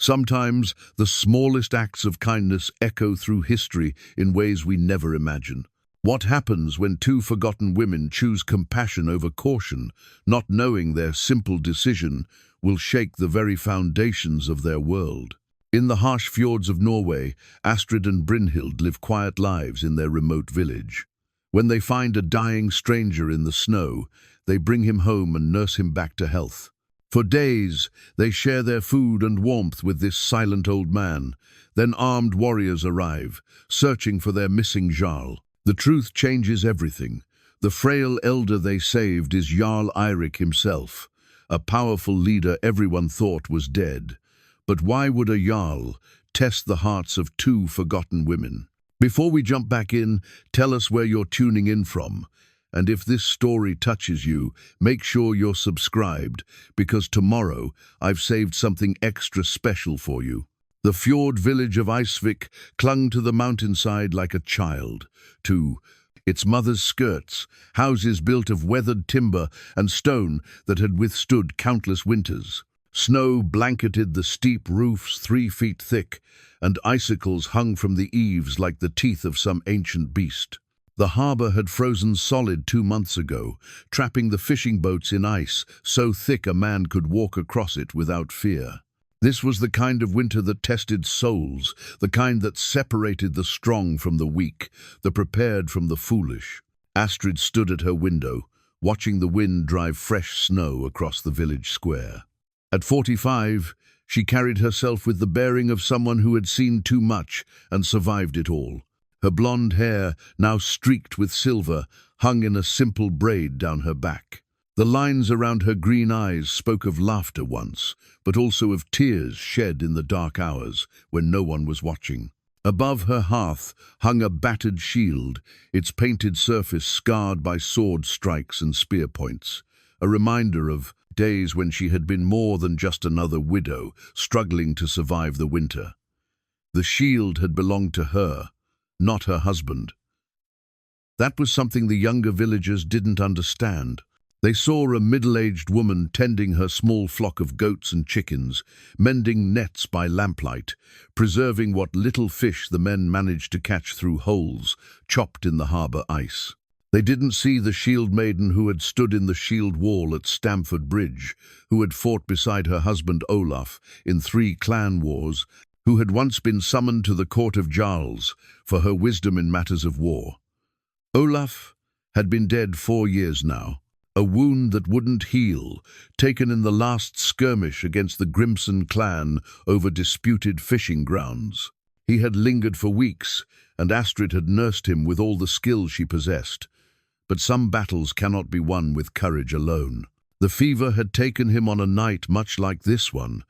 Sometimes the smallest acts of kindness echo through history in ways we never imagine. What happens when two forgotten women choose compassion over caution, not knowing their simple decision will shake the very foundations of their world? In the harsh fjords of Norway, Astrid and Brynhild live quiet lives in their remote village. When they find a dying stranger in the snow, they bring him home and nurse him back to health. For days, they share their food and warmth with this silent old man. Then armed warriors arrive, searching for their missing Jarl. The truth changes everything. The frail elder they saved is Jarl Eirik himself, a powerful leader everyone thought was dead. But why would a Jarl test the hearts of two forgotten women? Before we jump back in, tell us where you're tuning in from. And if this story touches you, make sure you're subscribed, because tomorrow I've saved something extra special for you. The fjord village of Eisvik clung to the mountainside like a child to its mother's skirts, houses built of weathered timber and stone that had withstood countless winters. Snow blanketed the steep roofs 3 feet thick, and icicles hung from the eaves like the teeth of some ancient beast. The harbour had frozen solid 2 months ago, trapping the fishing boats in ice so thick a man could walk across it without fear. This was the kind of winter that tested souls, the kind that separated the strong from the weak, the prepared from the foolish. Astrid stood at her window, watching the wind drive fresh snow across the village square. At 45, she carried herself with the bearing of someone who had seen too much and survived it all. Her blonde hair, now streaked with silver, hung in a simple braid down her back. The lines around her green eyes spoke of laughter once, but also of tears shed in the dark hours when no one was watching. Above her hearth hung a battered shield, its painted surface scarred by sword strikes and spear points, a reminder of days when she had been more than just another widow, struggling to survive the winter. The shield had belonged to her, not her husband. That was something the younger villagers didn't understand. They saw a middle-aged woman tending her small flock of goats and chickens, mending nets by lamplight, preserving what little fish the men managed to catch through holes chopped in the harbour ice. They didn't see the shield maiden who had stood in the shield wall at Stamford Bridge, who had fought beside her husband Olaf in 3 clan wars, who had once been summoned to the court of Jarls for her wisdom in matters of war. Olaf had been dead 4 years now, a wound that wouldn't heal, taken in the last skirmish against the Grimson clan over disputed fishing grounds. He had lingered for weeks, and Astrid had nursed him with all the skill she possessed. But some battles cannot be won with courage alone. The fever had taken him on a night much like this one,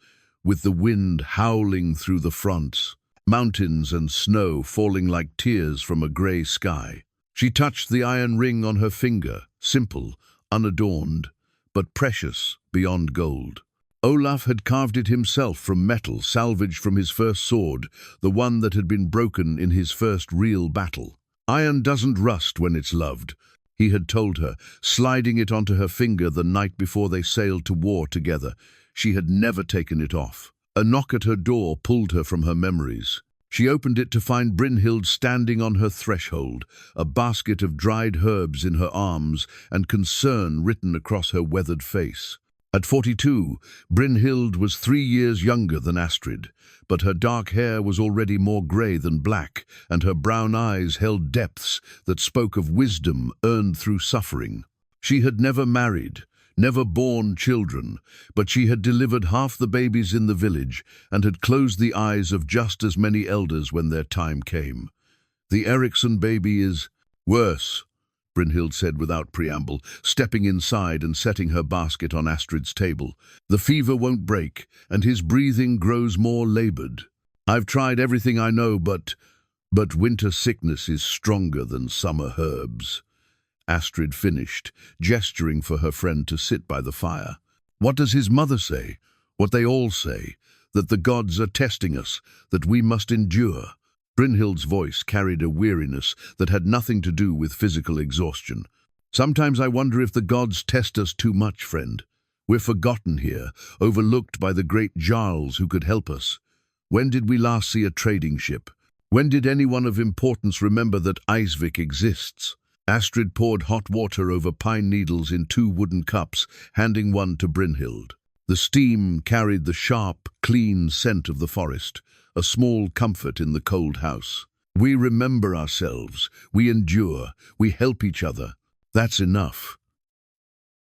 with the wind howling through the fronts, mountains and snow falling like tears from a grey sky. She touched the iron ring on her finger, simple, unadorned, but precious beyond gold. Olaf had carved it himself from metal salvaged from his first sword, the one that had been broken in his first real battle. Iron doesn't rust when it's loved, he had told her, sliding it onto her finger the night before they sailed to war together. She had never taken it off. A knock at her door pulled her from her memories. She opened it to find Brynhild standing on her threshold, a basket of dried herbs in her arms and concern written across her weathered face. At 42, Brynhild was 3 years younger than Astrid, but her dark hair was already more grey than black, and her brown eyes held depths that spoke of wisdom earned through suffering. She had never married, never borne children, but she had delivered half the babies in the village and had closed the eyes of just as many elders when their time came. The Eriksson baby is worse, Brynhild said without preamble, stepping inside and setting her basket on Astrid's table. The fever won't break, and his breathing grows more laboured. I've tried everything I know, but winter sickness is stronger than summer herbs. Astrid finished, gesturing for her friend to sit by the fire. What does his mother say? What they all say, that the gods are testing us, that we must endure. Brynhild's voice carried a weariness that had nothing to do with physical exhaustion. Sometimes I wonder if the gods test us too much, friend. We're forgotten here, overlooked by the great Jarls who could help us. When did we last see a trading ship? When did anyone of importance remember that Eisvik exists? Astrid poured hot water over pine needles in 2 wooden cups, handing one to Brynhild. The steam carried the sharp, clean scent of the forest, a small comfort in the cold house. We remember ourselves, we endure, we help each other. That's enough.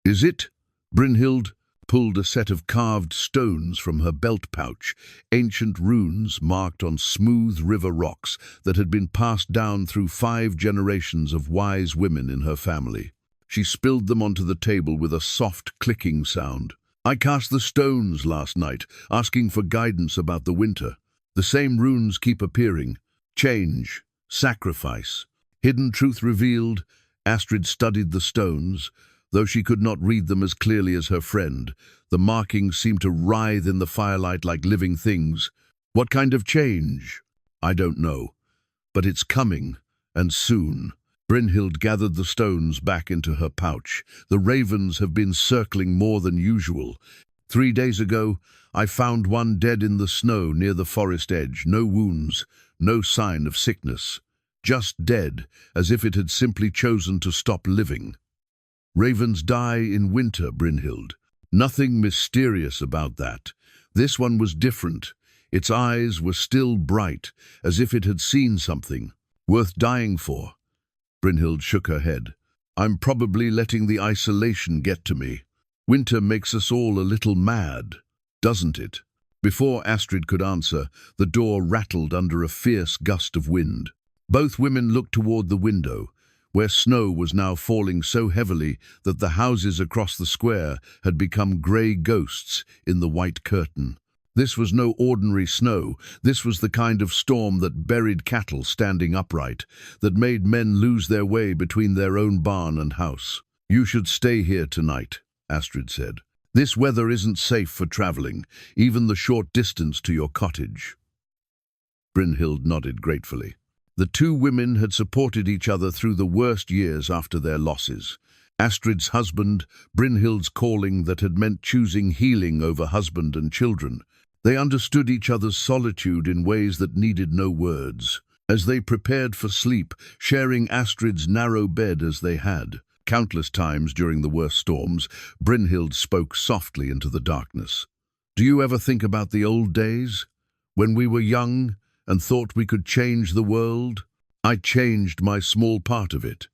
Is it? Brynhild pulled a set of carved stones from her belt pouch, ancient runes marked on smooth river rocks that had been passed down through 5 generations of wise women in her family. She spilled them onto the table with a soft clicking sound. I cast the stones last night, asking for guidance about the winter. The same runes keep appearing. Change, sacrifice, hidden truth revealed. Astrid studied the stones. Though she could not read them as clearly as her friend, the markings seemed to writhe in the firelight like living things. What kind of change? I don't know. But it's coming, and soon. Brynhild gathered the stones back into her pouch. The ravens have been circling more than usual. 3 days ago, I found one dead in the snow near the forest edge. No wounds, no sign of sickness. Just dead, as if it had simply chosen to stop living. Ravens die in winter, Brynhild. Nothing mysterious about that. This one was different. Its eyes were still bright, as if it had seen something. Worth dying for. Brynhild shook her head. I'm probably letting the isolation get to me. Winter makes us all a little mad, doesn't it? Before Astrid could answer, the door rattled under a fierce gust of wind. Both women looked toward the window, where snow was now falling so heavily that the houses across the square had become grey ghosts in the white curtain. This was no ordinary snow. This was the kind of storm that buried cattle standing upright, that made men lose their way between their own barn and house. You should stay here tonight, Astrid said. This weather isn't safe for travelling, even the short distance to your cottage. Brynhild nodded gratefully. The 2 women had supported each other through the worst years after their losses. Astrid's husband, Brynhild's calling that had meant choosing healing over husband and children. They understood each other's solitude in ways that needed no words. As they prepared for sleep, sharing Astrid's narrow bed as they had. Countless times during the worst storms, Brynhild spoke softly into the darkness. Do you ever think about the old days? When we were young and thought we could change the world? I changed my small part of it,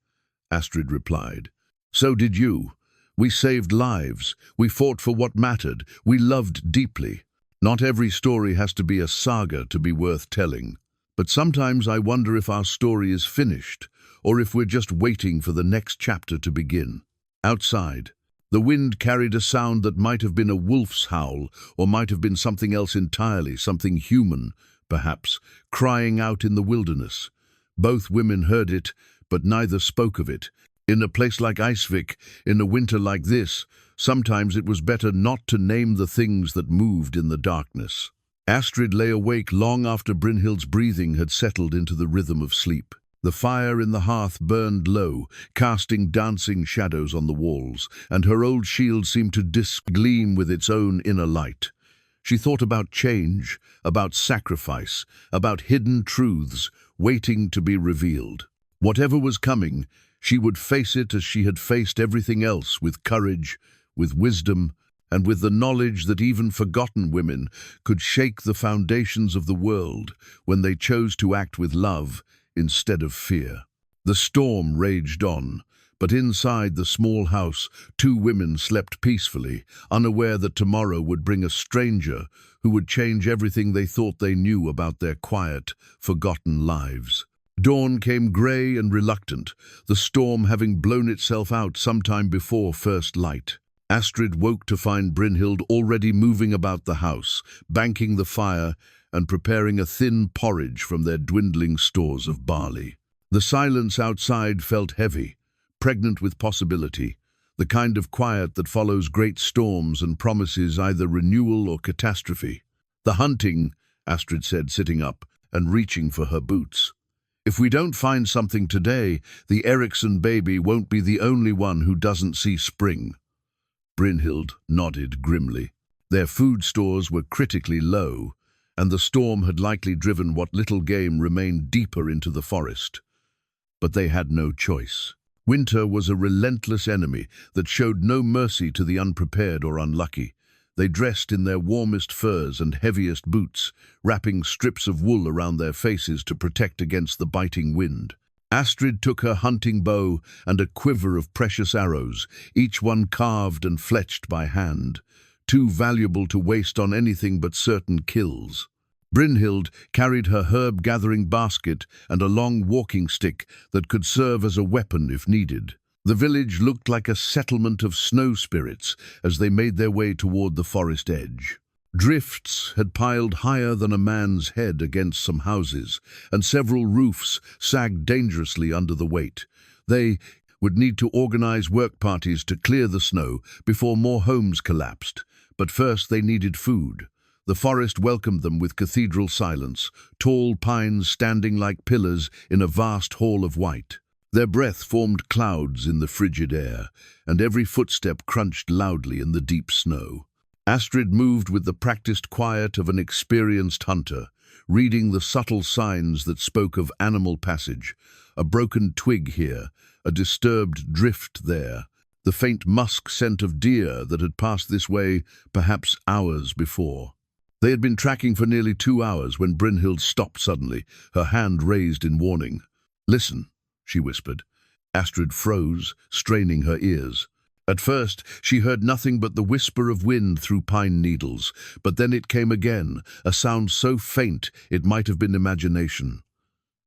Astrid replied. So did you. We saved lives. We fought for what mattered. We loved deeply. Not every story has to be a saga to be worth telling. But sometimes I wonder if our story is finished, or if we're just waiting for the next chapter to begin. Outside, the wind carried a sound that might have been a wolf's howl, or might have been something else entirely, something human, perhaps, crying out in the wilderness. Both women heard it, but neither spoke of it. In a place like Eisvik, in a winter like this, sometimes it was better not to name the things that moved in the darkness. Astrid lay awake long after Brynhild's breathing had settled into the rhythm of sleep. The fire in the hearth burned low, casting dancing shadows on the walls, and her old shield seemed to gleam with its own inner light. She thought about change, about sacrifice, about hidden truths waiting to be revealed. Whatever was coming, she would face it as she had faced everything else, with courage, with wisdom, and with the knowledge that even forgotten women could shake the foundations of the world when they chose to act with love instead of fear. The storm raged on, but inside the small house, 2 women slept peacefully, unaware that tomorrow would bring a stranger who would change everything they thought they knew about their quiet, forgotten lives. Dawn came grey and reluctant, the storm having blown itself out sometime before first light. Astrid woke to find Brynhild already moving about the house, banking the fire and preparing a thin porridge from their dwindling stores of barley. The silence outside felt heavy, pregnant with possibility, the kind of quiet that follows great storms and promises either renewal or catastrophe. The hunting, Astrid said, sitting up and reaching for her boots. If we don't find something today, the Eriksson baby won't be the only one who doesn't see spring. Brynhild nodded grimly. Their food stores were critically low, and the storm had likely driven what little game remained deeper into the forest. But they had no choice. Winter was a relentless enemy that showed no mercy to the unprepared or unlucky. They dressed in their warmest furs and heaviest boots, wrapping strips of wool around their faces to protect against the biting wind. Astrid took her hunting bow and a quiver of precious arrows, each one carved and fletched by hand, too valuable to waste on anything but certain kills. Brynhild carried her herb-gathering basket and a long walking stick that could serve as a weapon if needed. The village looked like a settlement of snow spirits as they made their way toward the forest edge. Drifts had piled higher than a man's head against some houses, and several roofs sagged dangerously under the weight. They would need to organize work parties to clear the snow before more homes collapsed. But first they needed food. The forest welcomed them with cathedral silence, tall pines standing like pillars in a vast hall of white. Their breath formed clouds in the frigid air, and every footstep crunched loudly in the deep snow. Astrid moved with the practiced quiet of an experienced hunter, reading the subtle signs that spoke of animal passage, a broken twig here, a disturbed drift there, the faint musk scent of deer that had passed this way perhaps hours before. They had been tracking for nearly 2 hours when Brynhild stopped suddenly, her hand raised in warning. "Listen," she whispered. Astrid froze, straining her ears. At first, she heard nothing but the whisper of wind through pine needles, but then it came again, a sound so faint it might have been imagination.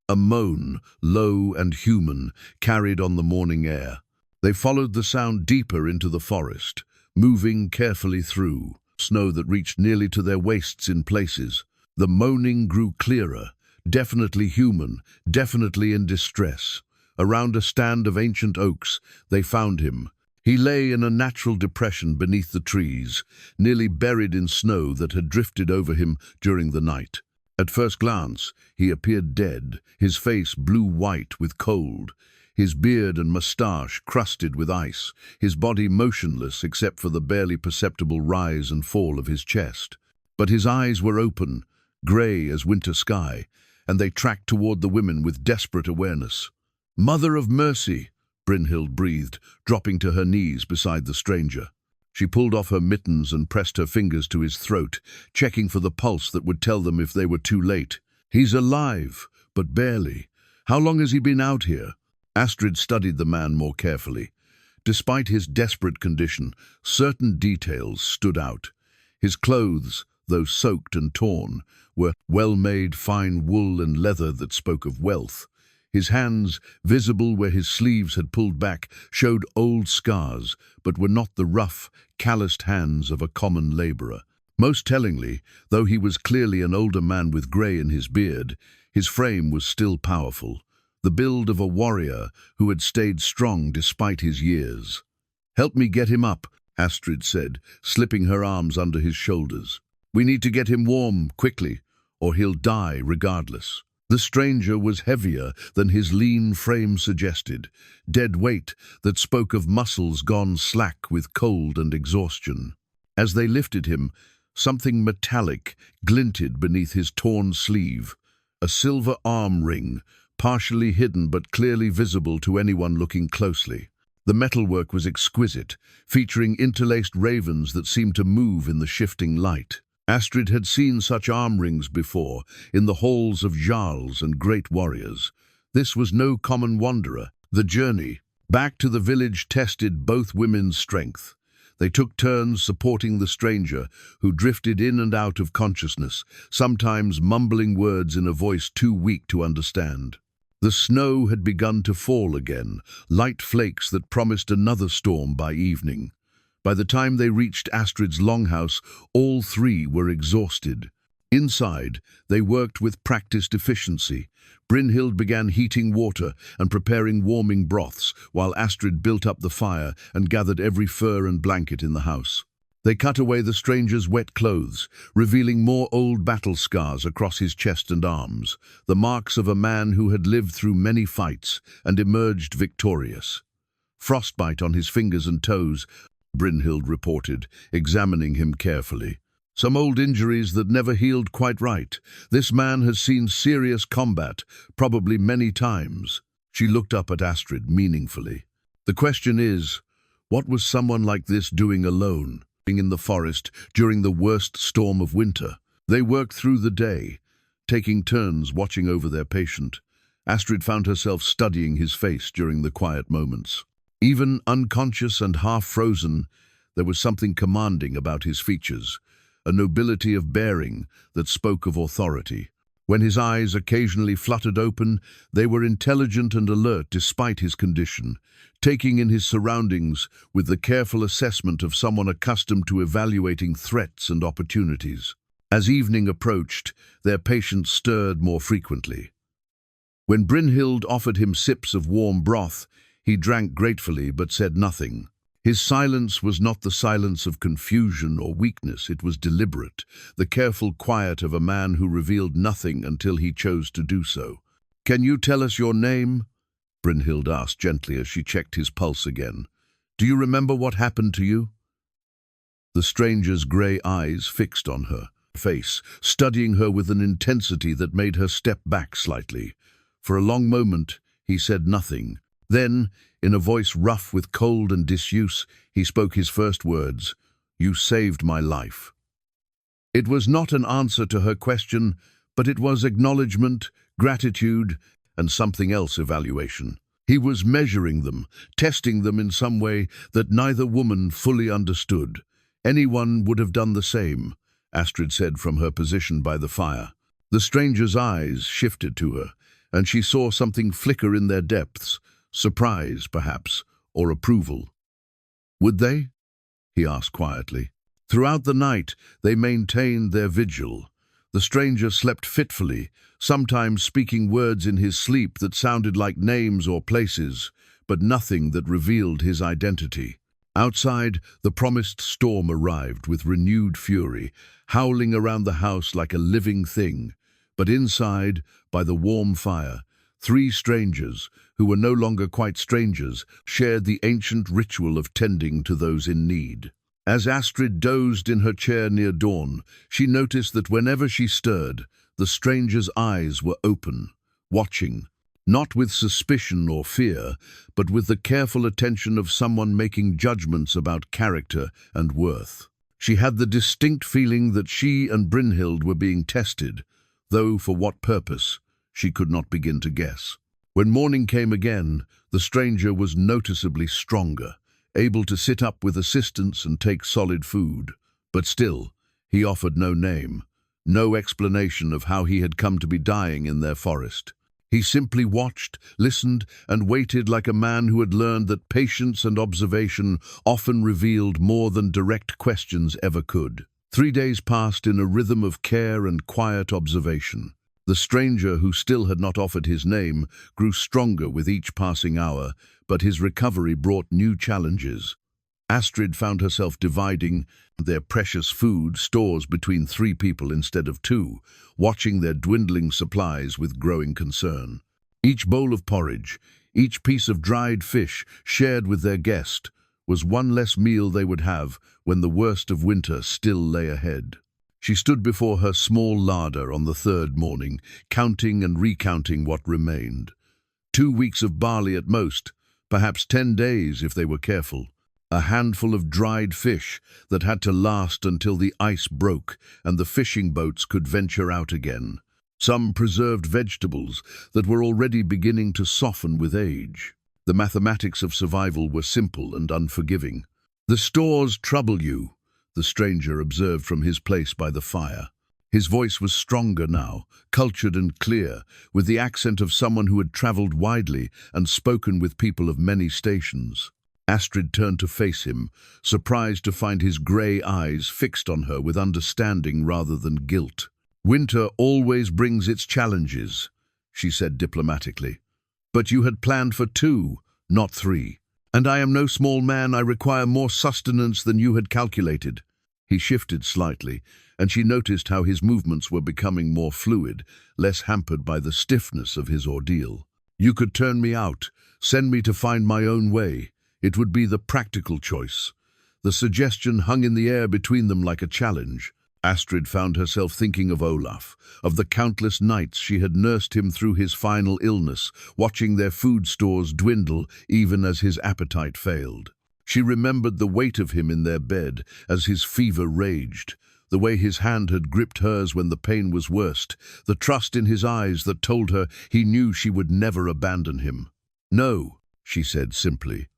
A moan, low and human, carried on the morning air. They followed the sound deeper into the forest, moving carefully through, snow that reached nearly to their waists in places. The moaning grew clearer, definitely human, definitely in distress. Around a stand of ancient oaks, they found him. He lay in a natural depression beneath the trees, nearly buried in snow that had drifted over him during the night. At first glance, he appeared dead, his face blue-white with cold, his beard and moustache crusted with ice, his body motionless except for the barely perceptible rise and fall of his chest. But his eyes were open, grey as winter sky, and they tracked toward the women with desperate awareness. "Mother of mercy!" Brynhild breathed, dropping to her knees beside the stranger. She pulled off her mittens and pressed her fingers to his throat, checking for the pulse that would tell them if they were too late. "He's alive, but barely. How long has he been out here?" Astrid studied the man more carefully. Despite his desperate condition, certain details stood out. His clothes, though soaked and torn, were well-made fine wool and leather that spoke of wealth. His hands, visible where his sleeves had pulled back, showed old scars, but were not the rough, calloused hands of a common labourer. Most tellingly, though he was clearly an older man with grey in his beard, his frame was still powerful, the build of a warrior who had stayed strong despite his years. "Help me get him up," Astrid said, slipping her arms under his shoulders. "We need to get him warm, quickly, or he'll die regardless." The stranger was heavier than his lean frame suggested, dead weight that spoke of muscles gone slack with cold and exhaustion. As they lifted him, something metallic glinted beneath his torn sleeve, a silver arm ring, partially hidden but clearly visible to anyone looking closely. The metalwork was exquisite, featuring interlaced ravens that seemed to move in the shifting light. Astrid had seen such arm rings before, in the halls of jarls and great warriors. This was no common wanderer. The journey back to the village tested both women's strength. They took turns supporting the stranger, who drifted in and out of consciousness, sometimes mumbling words in a voice too weak to understand. The snow had begun to fall again, light flakes that promised another storm by evening. By the time they reached Astrid's longhouse, all three were exhausted. Inside, they worked with practiced efficiency. Brynhild began heating water and preparing warming broths, while Astrid built up the fire and gathered every fur and blanket in the house. They cut away the stranger's wet clothes, revealing more old battle scars across his chest and arms, the marks of a man who had lived through many fights and emerged victorious. "Frostbite on his fingers and toes," Brynhild reported, examining him carefully. Some old injuries that never healed quite right. This man has seen serious combat, probably many times. She looked up at Astrid meaningfully. The question is, what was someone like this doing alone, in the forest during the worst storm of winter? They worked through the day, taking turns watching over their patient. Astrid found herself studying his face during the quiet moments. Even unconscious and half-frozen, there was something commanding about his features, a nobility of bearing that spoke of authority. When his eyes occasionally fluttered open, they were intelligent and alert despite his condition, taking in his surroundings with the careful assessment of someone accustomed to evaluating threats and opportunities. As evening approached, their patience stirred more frequently. When Brynhild offered him sips of warm broth, he drank gratefully but said nothing. His silence was not the silence of confusion or weakness, it was deliberate, the careful quiet of a man who revealed nothing until he chose to do so. "Can you tell us your name?" Brynhild asked gently as she checked his pulse again. "Do you remember what happened to you?" The stranger's grey eyes fixed on her face, studying her with an intensity that made her step back slightly. For a long moment, he said nothing. Then, in a voice rough with cold and disuse, he spoke his first words, "You saved my life." It was not an answer to her question, but it was acknowledgement, gratitude, and something else, evaluation. He was measuring them, testing them in some way that neither woman fully understood. Anyone would have done the same, Astrid said from her position by the fire. The stranger's eyes shifted to her, and she saw something flicker in their depths, surprise, perhaps, or approval. "Would they?" he asked quietly. Throughout the night, they maintained their vigil. The stranger slept fitfully, sometimes speaking words in his sleep that sounded like names or places, but nothing that revealed his identity. Outside, the promised storm arrived with renewed fury, howling around the house like a living thing. But inside, by the warm fire, three strangers, who were no longer quite strangers, shared the ancient ritual of tending to those in need. As Astrid dozed in her chair near dawn, she noticed that whenever she stirred, the stranger's eyes were open, watching, not with suspicion or fear, but with the careful attention of someone making judgments about character and worth. She had the distinct feeling that she and Brynhild were being tested, though for what purpose, she could not begin to guess. When morning came again, the stranger was noticeably stronger, able to sit up with assistance and take solid food. But still, he offered no name, no explanation of how he had come to be dying in their forest. He simply watched, listened, and waited like a man who had learned that patience and observation often revealed more than direct questions ever could. 3 days passed in a rhythm of care and quiet observation. The stranger, who still had not offered his name, grew stronger with each passing hour, but his recovery brought new challenges. Astrid found herself dividing their precious food stores between 3 people instead of 2, watching their dwindling supplies with growing concern. Each bowl of porridge, each piece of dried fish shared with their guest, was one less meal they would have when the worst of winter still lay ahead. She stood before her small larder on the 3rd morning, counting and recounting what remained. 2 weeks of barley at most, perhaps 10 days if they were careful. A handful of dried fish that had to last until the ice broke and the fishing boats could venture out again. Some preserved vegetables that were already beginning to soften with age. The mathematics of survival were simple and unforgiving. "The stores trouble you," the stranger observed from his place by the fire. His voice was stronger now, cultured and clear, with the accent of someone who had traveled widely and spoken with people of many stations. Astrid turned to face him, surprised to find his grey eyes fixed on her with understanding rather than guilt. "Winter always brings its challenges," she said diplomatically. "But you had planned for 2, not 3. And I am no small man, I require more sustenance than you had calculated." He shifted slightly, and she noticed how his movements were becoming more fluid, less hampered by the stiffness of his ordeal. "You could turn me out, send me to find my own way. It would be the practical choice." The suggestion hung in the air between them like a challenge. Astrid found herself thinking of Olaf, of the countless nights she had nursed him through his final illness, watching their food stores dwindle even as his appetite failed. She remembered the weight of him in their bed as his fever raged, the way his hand had gripped hers when the pain was worst, the trust in his eyes that told her he knew she would never abandon him. "No," she said simply.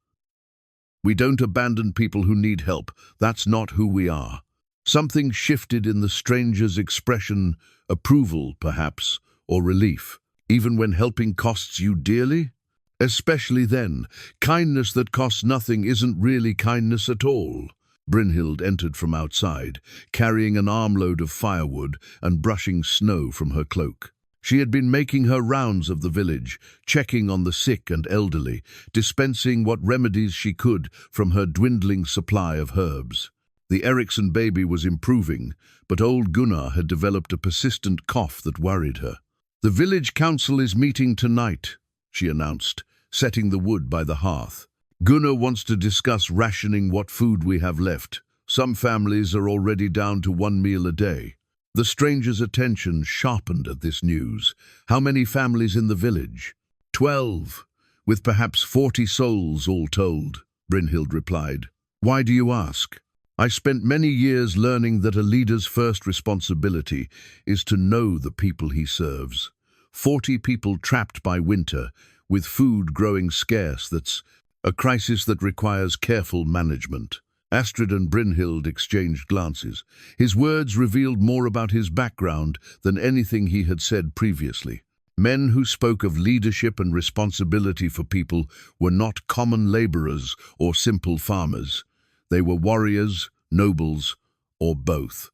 "We don't abandon people who need help. That's not who we are." Something shifted in the stranger's expression, approval, perhaps, or relief. "Even when helping costs you dearly?" "Especially then. Kindness that costs nothing isn't really kindness at all." Brynhild entered from outside, carrying an armload of firewood and brushing snow from her cloak. She had been making her rounds of the village, checking on the sick and elderly, dispensing what remedies she could from her dwindling supply of herbs. The Eriksson baby was improving, but old Gunnar had developed a persistent cough that worried her. "The village council is meeting tonight," she announced, setting the wood by the hearth. "Gunnar wants to discuss rationing what food we have left. Some families are already down to 1 meal a day." The stranger's attention sharpened at this news. "How many families in the village?" 12, with perhaps 40 souls all told," Brynhild replied. "Why do you ask?" "I spent many years learning that a leader's first responsibility is to know the people he serves. 40 people trapped by winter, with food growing scarce. That's a crisis that requires careful management." Astrid and Brynhild exchanged glances. His words revealed more about his background than anything he had said previously. Men who spoke of leadership and responsibility for people were not common laborers or simple farmers. They were warriors, nobles, or both.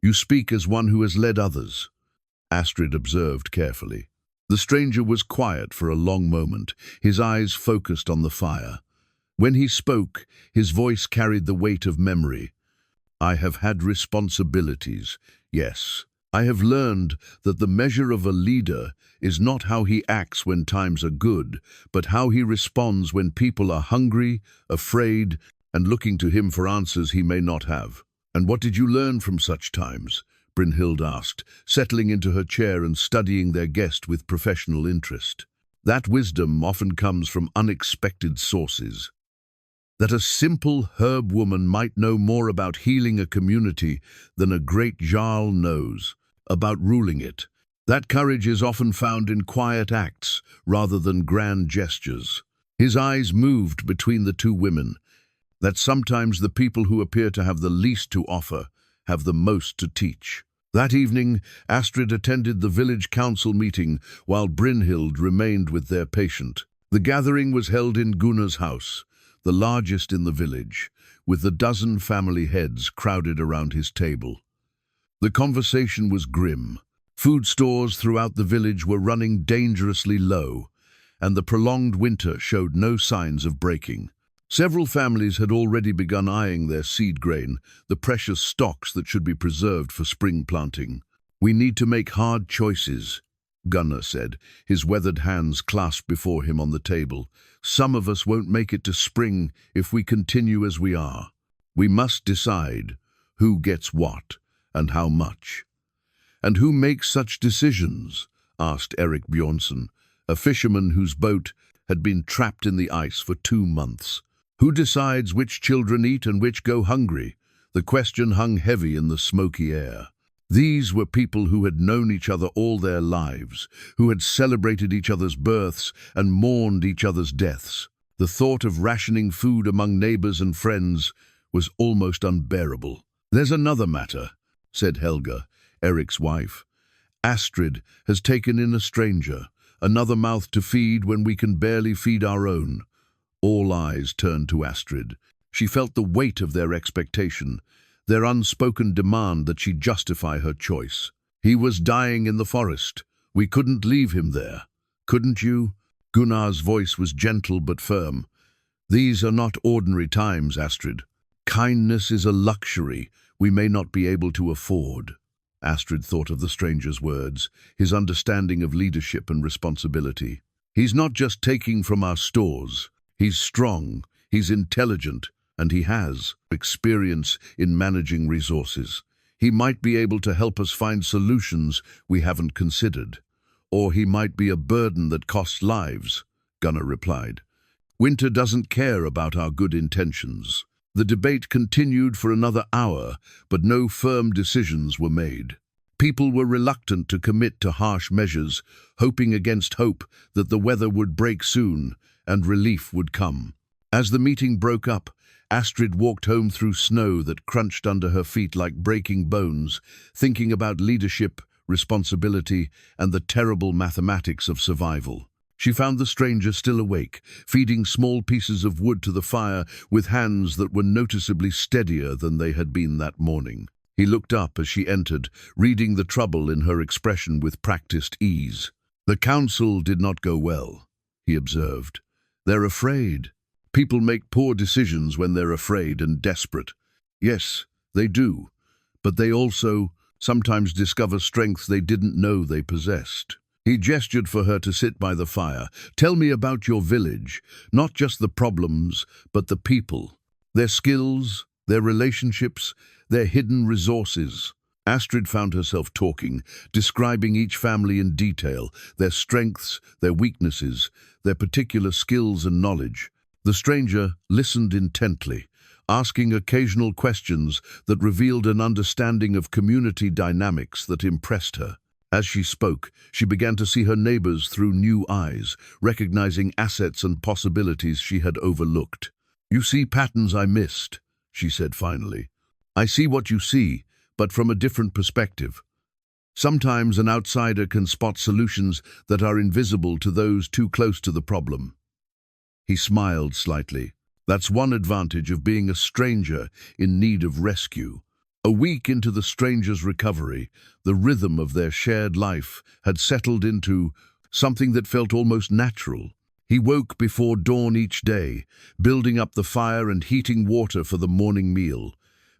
"You speak as one who has led others," Astrid observed carefully. The stranger was quiet for a long moment, his eyes focused on the fire. When he spoke, his voice carried the weight of memory. "I have had responsibilities, yes. I have learned that the measure of a leader is not how he acts when times are good, but how he responds when people are hungry, afraid, and looking to him for answers he may not have." "And what did you learn from such times?" Brynhild asked, settling into her chair and studying their guest with professional interest. "That wisdom often comes from unexpected sources. That a simple herb woman might know more about healing a community than a great Jarl knows about ruling it. That courage is often found in quiet acts rather than grand gestures." His eyes moved between the two women. "That sometimes the people who appear to have the least to offer have the most to teach." That evening, Astrid attended the village council meeting while Brynhild remained with their patient. The gathering was held in Gunnar's house, the largest in the village, with the dozen family heads crowded around his table. The conversation was grim. Food stores throughout the village were running dangerously low, and the prolonged winter showed no signs of breaking. Several families had already begun eyeing their seed grain, the precious stocks that should be preserved for spring planting. "We need to make hard choices," Gunnar said, his weathered hands clasped before him on the table. "Some of us won't make it to spring if we continue as we are. We must decide who gets what and how much." "And who makes such decisions?" asked Erik Bjornsson, a fisherman whose boat had been trapped in the ice for 2 months. "Who decides which children eat and which go hungry?" The question hung heavy in the smoky air. These were people who had known each other all their lives, who had celebrated each other's births and mourned each other's deaths. The thought of rationing food among neighbors and friends was almost unbearable. "There's another matter," said Helga, Erik's wife. "Astrid has taken in a stranger, another mouth to feed when we can barely feed our own." All eyes turned to Astrid. She felt the weight of their expectation, their unspoken demand that she justify her choice. "He was dying in the forest. We couldn't leave him there. Couldn't you?" Gunnar's voice was gentle but firm. "These are not ordinary times, Astrid. Kindness is a luxury we may not be able to afford." Astrid thought of the stranger's words, his understanding of leadership and responsibility. "He's not just taking from our stores. He's strong, he's intelligent, and he has experience in managing resources. He might be able to help us find solutions we haven't considered. Or he might be a burden that costs lives, Gunnar replied. Winter doesn't care about our good intentions. The debate continued for another hour, but no firm decisions were made. People were reluctant to commit to harsh measures, hoping against hope that the weather would break soon and relief would come. As the meeting broke up, Astrid walked home through snow that crunched under her feet like breaking bones, thinking about leadership, responsibility, and the terrible mathematics of survival. She found the stranger still awake, feeding small pieces of wood to the fire with hands that were noticeably steadier than they had been that morning. He looked up as she entered, reading the trouble in her expression with practiced ease. "The council did not go well," he observed. "They're afraid. People make poor decisions when they're afraid and desperate. Yes, they do, but they also sometimes discover strengths they didn't know they possessed." He gestured for her to sit by the fire. "Tell me about your village, not just the problems, but the people, their skills, their relationships, their hidden resources." Astrid found herself talking, describing each family in detail, their strengths, their weaknesses, their particular skills and knowledge. The stranger listened intently, asking occasional questions that revealed an understanding of community dynamics that impressed her. As she spoke, she began to see her neighbors through new eyes, recognizing assets and possibilities she had overlooked. "You see patterns I missed," she said finally. "I see what you see, but from a different perspective. Sometimes an outsider can spot solutions that are invisible to those too close to the problem." He smiled slightly. "That's one advantage of being a stranger in need of rescue." A week into the stranger's recovery, the rhythm of their shared life had settled into something that felt almost natural. He woke before dawn each day, building up the fire and heating water for the morning meal,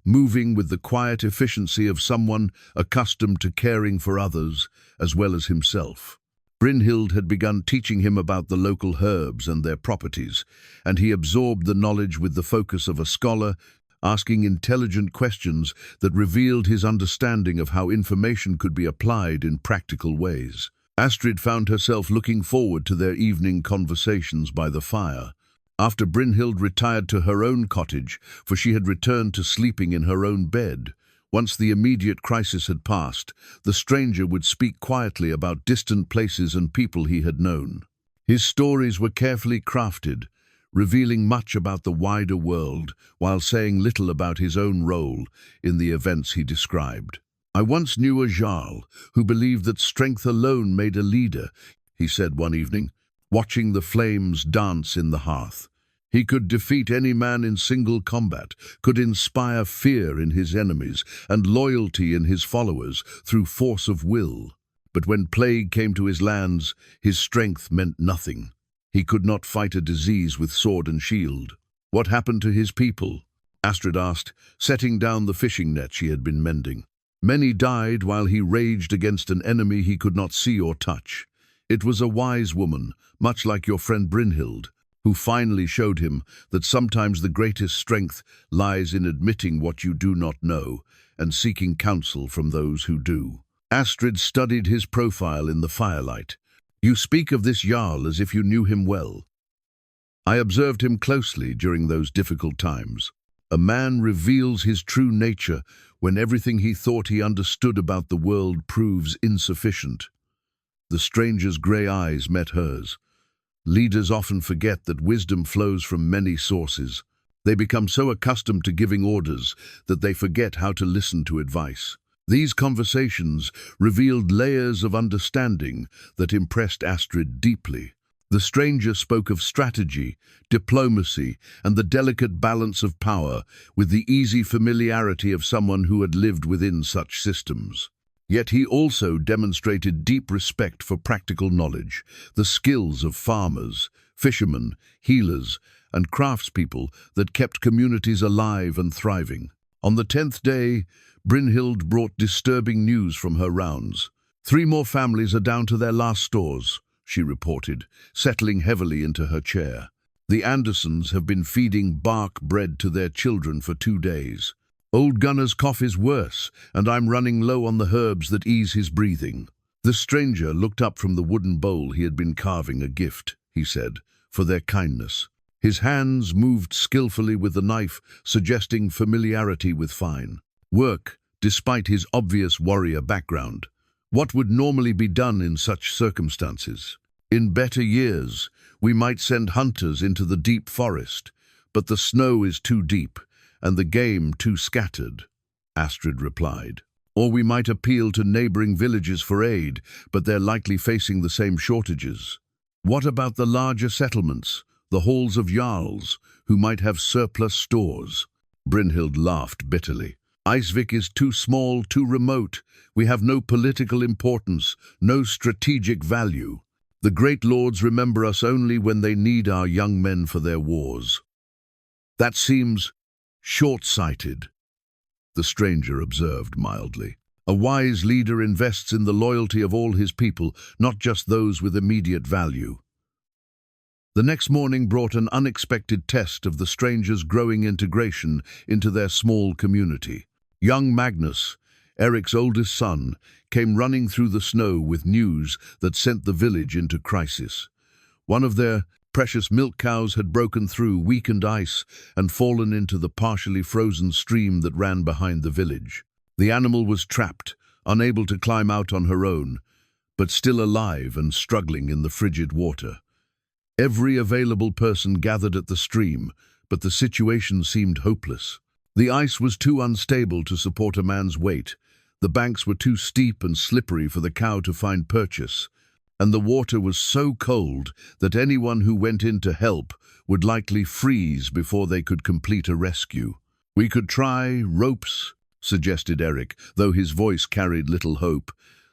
moving with the quiet efficiency of someone accustomed to caring for others as well as himself. Brynhild had begun teaching him about the local herbs and their properties, and he absorbed the knowledge with the focus of a scholar, asking intelligent questions that revealed his understanding of how information could be applied in practical ways. Astrid found herself looking forward to their evening conversations by the fire. After Brynhild retired to her own cottage, for she had returned to sleeping in her own bed, once the immediate crisis had passed, the stranger would speak quietly about distant places and people he had known. His stories were carefully crafted, revealing much about the wider world while saying little about his own role in the events he described. "I once knew a Jarl who believed that strength alone made a leader," he said one evening, watching the flames dance in the hearth. "He could defeat any man in single combat, could inspire fear in his enemies and loyalty in his followers through force of will. But when plague came to his lands, his strength meant nothing. He could not fight a disease with sword and shield." "What happened to his people?" Astrid asked, setting down the fishing net she had been mending. "Many died while he raged against an enemy he could not see or touch. It was a wise woman, much like your friend Brynhild, who finally showed him that sometimes the greatest strength lies in admitting what you do not know and seeking counsel from those who do." Astrid studied his profile in the firelight. "You speak of this Jarl as if you knew him well." "I observed him closely during those difficult times. A man reveals his true nature when everything he thought he understood about the world proves insufficient." The stranger's grey eyes met hers. Leaders often forget that wisdom flows from many sources. They become so accustomed to giving orders that they forget how to listen to advice. These conversations revealed layers of understanding that impressed Astrid deeply. The stranger spoke of strategy, diplomacy, and the delicate balance of power with the easy familiarity of someone who had lived within such systems. Yet he also demonstrated deep respect for practical knowledge, the skills of farmers, fishermen, healers, and craftspeople that kept communities alive and thriving. On the 10th day, Brynhild brought disturbing news from her rounds. "3 more families are down to their last stores," she reported, settling heavily into her chair. "The Andersons have been feeding bark bread to their children for 2 days. Old Gunnar's cough is worse, and I'm running low on the herbs that ease his breathing." The stranger looked up from the wooden bowl he had been carving. "A gift," he said, "for their kindness." His hands moved skillfully with the knife, suggesting familiarity with fine work, despite his obvious warrior background. What would normally be done in such circumstances? In better years, we might send hunters into the deep forest, but the snow is too deep and the game too scattered, Astrid replied. Or we might appeal to neighboring villages for aid, but they're likely facing the same shortages. What about the larger settlements, the halls of Jarls, who might have surplus stores? Brynhild laughed bitterly. Icevik is too small, too remote. We have no political importance, no strategic value. The great lords remember us only when they need our young men for their wars. That seems short-sighted, the stranger observed mildly. A wise leader invests in the loyalty of all his people, not just those with immediate value. The next morning brought an unexpected test of the stranger's growing integration into their small community. Young Magnus, Erik's oldest son, came running through the snow with news that sent the village into crisis. One of their precious milk cows had broken through weakened ice and fallen into the partially frozen stream that ran behind the village. The animal was trapped, unable to climb out on her own, but still alive and struggling in the frigid water. Every available person gathered at the stream, but the situation seemed hopeless. The ice was too unstable to support a man's weight. The banks were too steep and slippery for the cow to find purchase, and the water was so cold that anyone who went in to help would likely freeze before they could complete a rescue. "We could try ropes," suggested Eirik, though his voice carried little hope.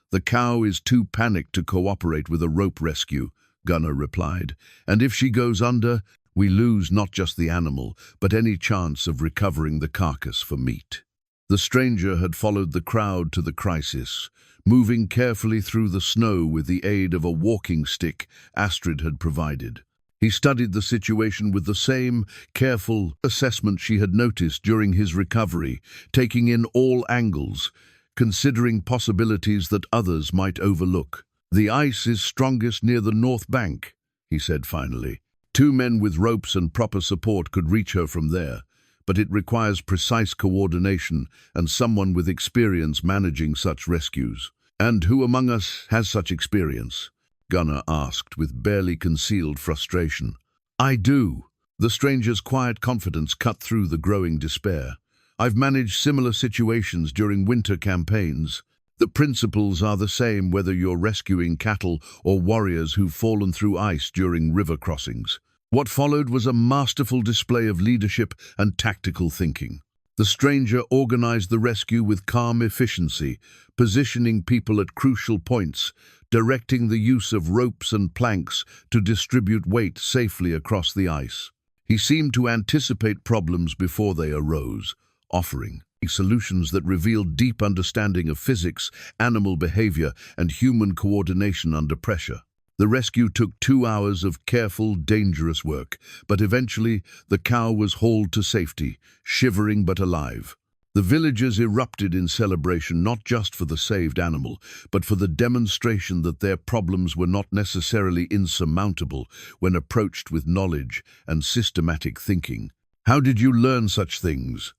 "The cow is too panicked to cooperate with a rope rescue," Gunnar replied, "and if she goes under, we lose not just the animal, but any chance of recovering the carcass for meat." The stranger had followed the crowd to the crisis, moving carefully through the snow with the aid of a walking stick Astrid had provided. He studied the situation with the same careful assessment she had noticed during his recovery, taking in all angles, considering possibilities that others might overlook. "The ice is strongest near the north bank," he said finally. "Two men with ropes and proper support could reach her from there, but it requires precise coordination and someone with experience managing such rescues." "And who among us has such experience?" Gunnar asked with barely concealed frustration. "I do." The stranger's quiet confidence cut through the growing despair. "I've managed similar situations during winter campaigns. The principles are the same whether you're rescuing cattle or warriors who've fallen through ice during river crossings." What followed was a masterful display of leadership and tactical thinking. The stranger organized the rescue with calm efficiency, positioning people at crucial points, directing the use of ropes and planks to distribute weight safely across the ice. He seemed to anticipate problems before they arose, offering solutions that revealed deep understanding of physics, animal behavior, and human coordination under pressure. The rescue took 2 hours of careful, dangerous work, but eventually the cow was hauled to safety, shivering but alive. The villagers erupted in celebration not just for the saved animal, but for the demonstration that their problems were not necessarily insurmountable when approached with knowledge and systematic thinking. "How did you learn such things?"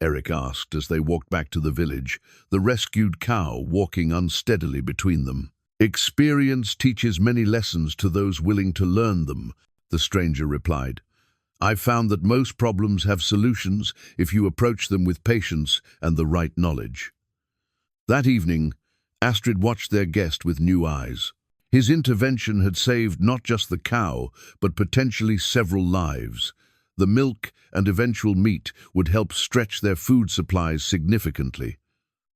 Eirik asked as they walked back to the village, the rescued cow walking unsteadily between them. "Experience teaches many lessons to those willing to learn them," the stranger replied. "I've found that most problems have solutions if you approach them with patience and the right knowledge." That evening, Astrid watched their guest with new eyes. His intervention had saved not just the cow, but potentially several lives. The milk and eventual meat would help stretch their food supplies significantly.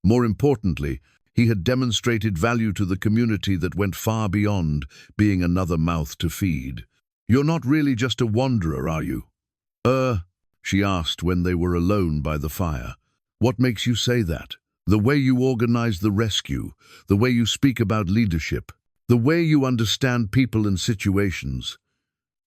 More importantly, he had demonstrated value to the community that went far beyond being another mouth to feed. "You're not really just a wanderer, are you?" She asked when they were alone by the fire. "What makes you say that? The way you organize the rescue, the way you speak about leadership, the way you understand people and situations."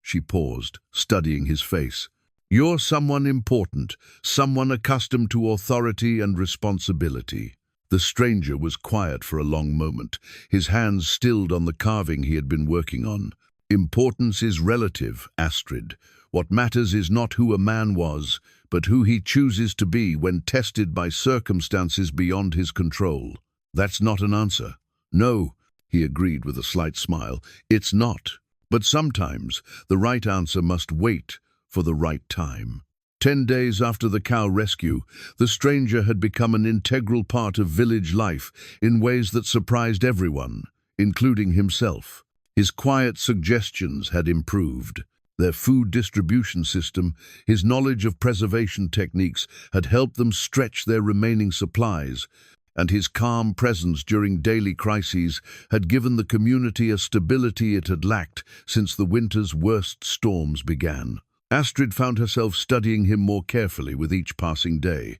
She paused, studying his face. You're someone important, someone accustomed to authority and responsibility." The stranger was quiet for a long moment, his hands stilled on the carving he had been working on. "Importance is relative, Astrid. What matters is not who a man was, but who he chooses to be when tested by circumstances beyond his control." "That's not an answer." "No," he agreed with a slight smile. "It's not. But sometimes the right answer must wait for the right time." 10 days after the cow rescue, the stranger had become an integral part of village life in ways that surprised everyone, including himself. His quiet suggestions had improved. Their food distribution system, his knowledge of preservation techniques had helped them stretch their remaining supplies, and his calm presence during daily crises had given the community a stability it had lacked since the winter's worst storms began. Astrid found herself studying him more carefully with each passing day.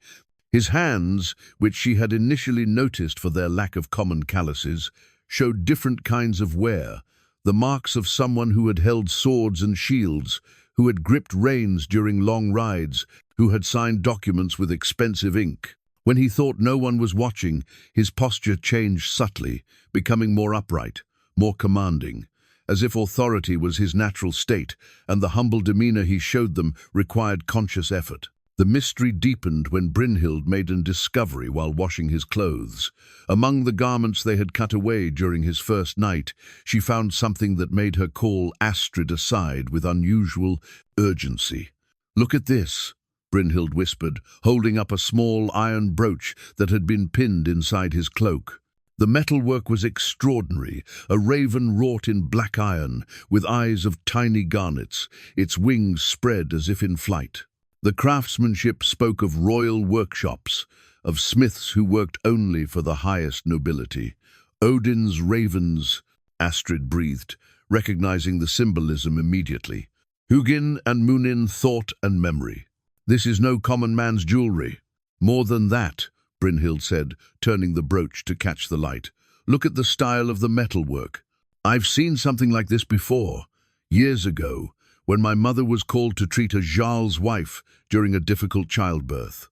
His hands, which she had initially noticed for their lack of common calluses, showed different kinds of wear, the marks of someone who had held swords and shields, who had gripped reins during long rides, who had signed documents with expensive ink. When he thought no one was watching, his posture changed subtly, becoming more upright, more commanding, as if authority was his natural state, and the humble demeanor he showed them required conscious effort. The mystery deepened when Brynhild made a discovery while washing his clothes. Among the garments they had cut away during his first night, she found something that made her call Astrid aside with unusual urgency. "Look at this," Brynhild whispered, holding up a small iron brooch that had been pinned inside his cloak. The metalwork was extraordinary, a raven wrought in black iron, with eyes of tiny garnets, its wings spread as if in flight. The craftsmanship spoke of royal workshops, of smiths who worked only for the highest nobility. "Odin's ravens," Astrid breathed, recognizing the symbolism immediately. "Hugin and Munin thought and memory. This is no common man's jewelry." "More than that," Brynhild said, turning the brooch to catch the light. "Look at the style of the metalwork. I've seen something like this before, years ago, when my mother was called to treat a Jarl's wife during a difficult childbirth.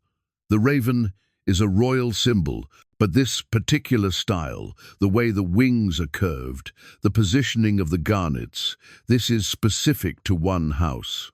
The raven is a royal symbol, but this particular style, the way the wings are curved, the positioning of the garnets, this is specific to one house."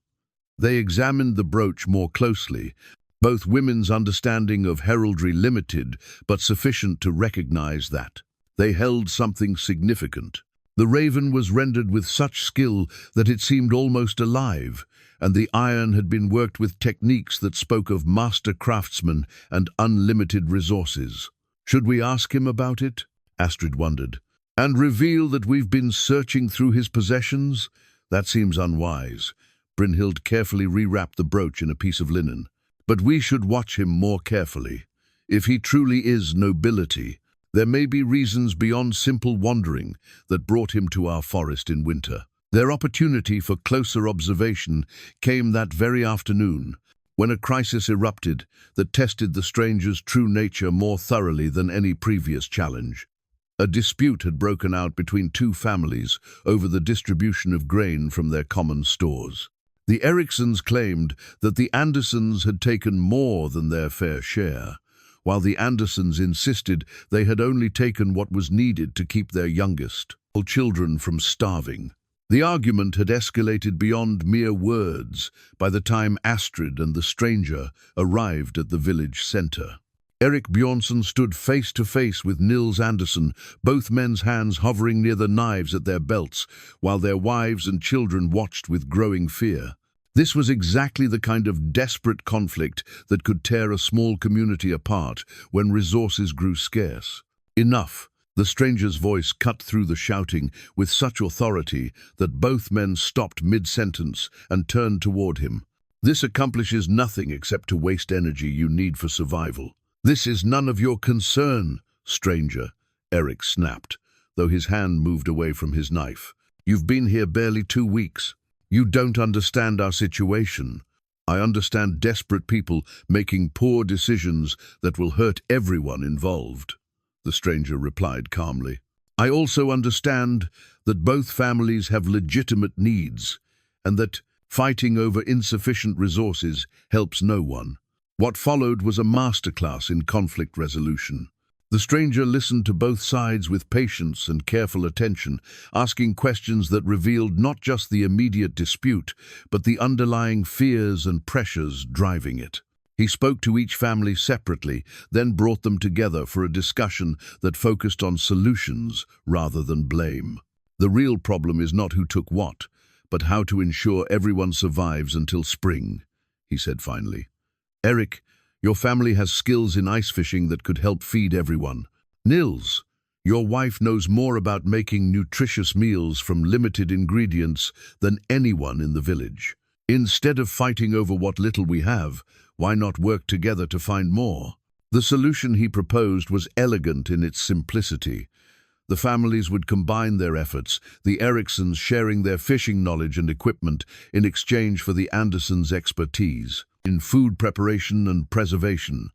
They examined the brooch more closely, both women's understanding of heraldry limited, but sufficient to recognize that they held something significant. The raven was rendered with such skill that it seemed almost alive, and the iron had been worked with techniques that spoke of master craftsmen and unlimited resources. "Should we ask him about it?" Astrid wondered. "And reveal that we've been searching through his possessions? That seems unwise." Brynhild carefully rewrapped the brooch in a piece of linen. "But we should watch him more carefully. If he truly is nobility, there may be reasons beyond simple wandering that brought him to our forest in winter." Their opportunity for closer observation came that very afternoon, when a crisis erupted that tested the stranger's true nature more thoroughly than any previous challenge. A dispute had broken out between two families over the distribution of grain from their common stores. The Eriksons claimed that the Andersons had taken more than their fair share, while the Andersons insisted they had only taken what was needed to keep their youngest children from starving. The argument had escalated beyond mere words by the time Astrid and the stranger arrived at the village center. Erik Bjornsson stood face to face with Nils Andersson, both men's hands hovering near the knives at their belts, while their wives and children watched with growing fear. This was exactly the kind of desperate conflict that could tear a small community apart when resources grew scarce. "Enough!" The stranger's voice cut through the shouting with such authority that both men stopped mid-sentence and turned toward him. "This accomplishes nothing except to waste energy you need for survival." "This is none of your concern, stranger," Erik snapped, though his hand moved away from his knife. "You've been here barely 2 weeks. You don't understand our situation. I understand desperate people making poor decisions that will hurt everyone involved," the stranger replied calmly. "I also understand that both families have legitimate needs, and that Fighting over insufficient resources helps no one. What followed was a masterclass in conflict resolution. The stranger listened to both sides with patience and careful attention, asking questions that revealed not just the immediate dispute, but the underlying fears and pressures driving it. He spoke to each family separately, then brought them together for a discussion that focused on solutions rather than blame. The real problem is not who took what, but how to ensure everyone survives until spring, he said finally. Eirik, your family has skills in ice fishing that could help feed everyone. Nils, your wife knows more about making nutritious meals from limited ingredients than anyone in the village. Instead of fighting over what little we have, why not work together to find more? The solution he proposed was elegant in its simplicity. The families would combine their efforts, the Eriksons sharing their fishing knowledge and equipment in exchange for the Andersons' expertise in food preparation and preservation.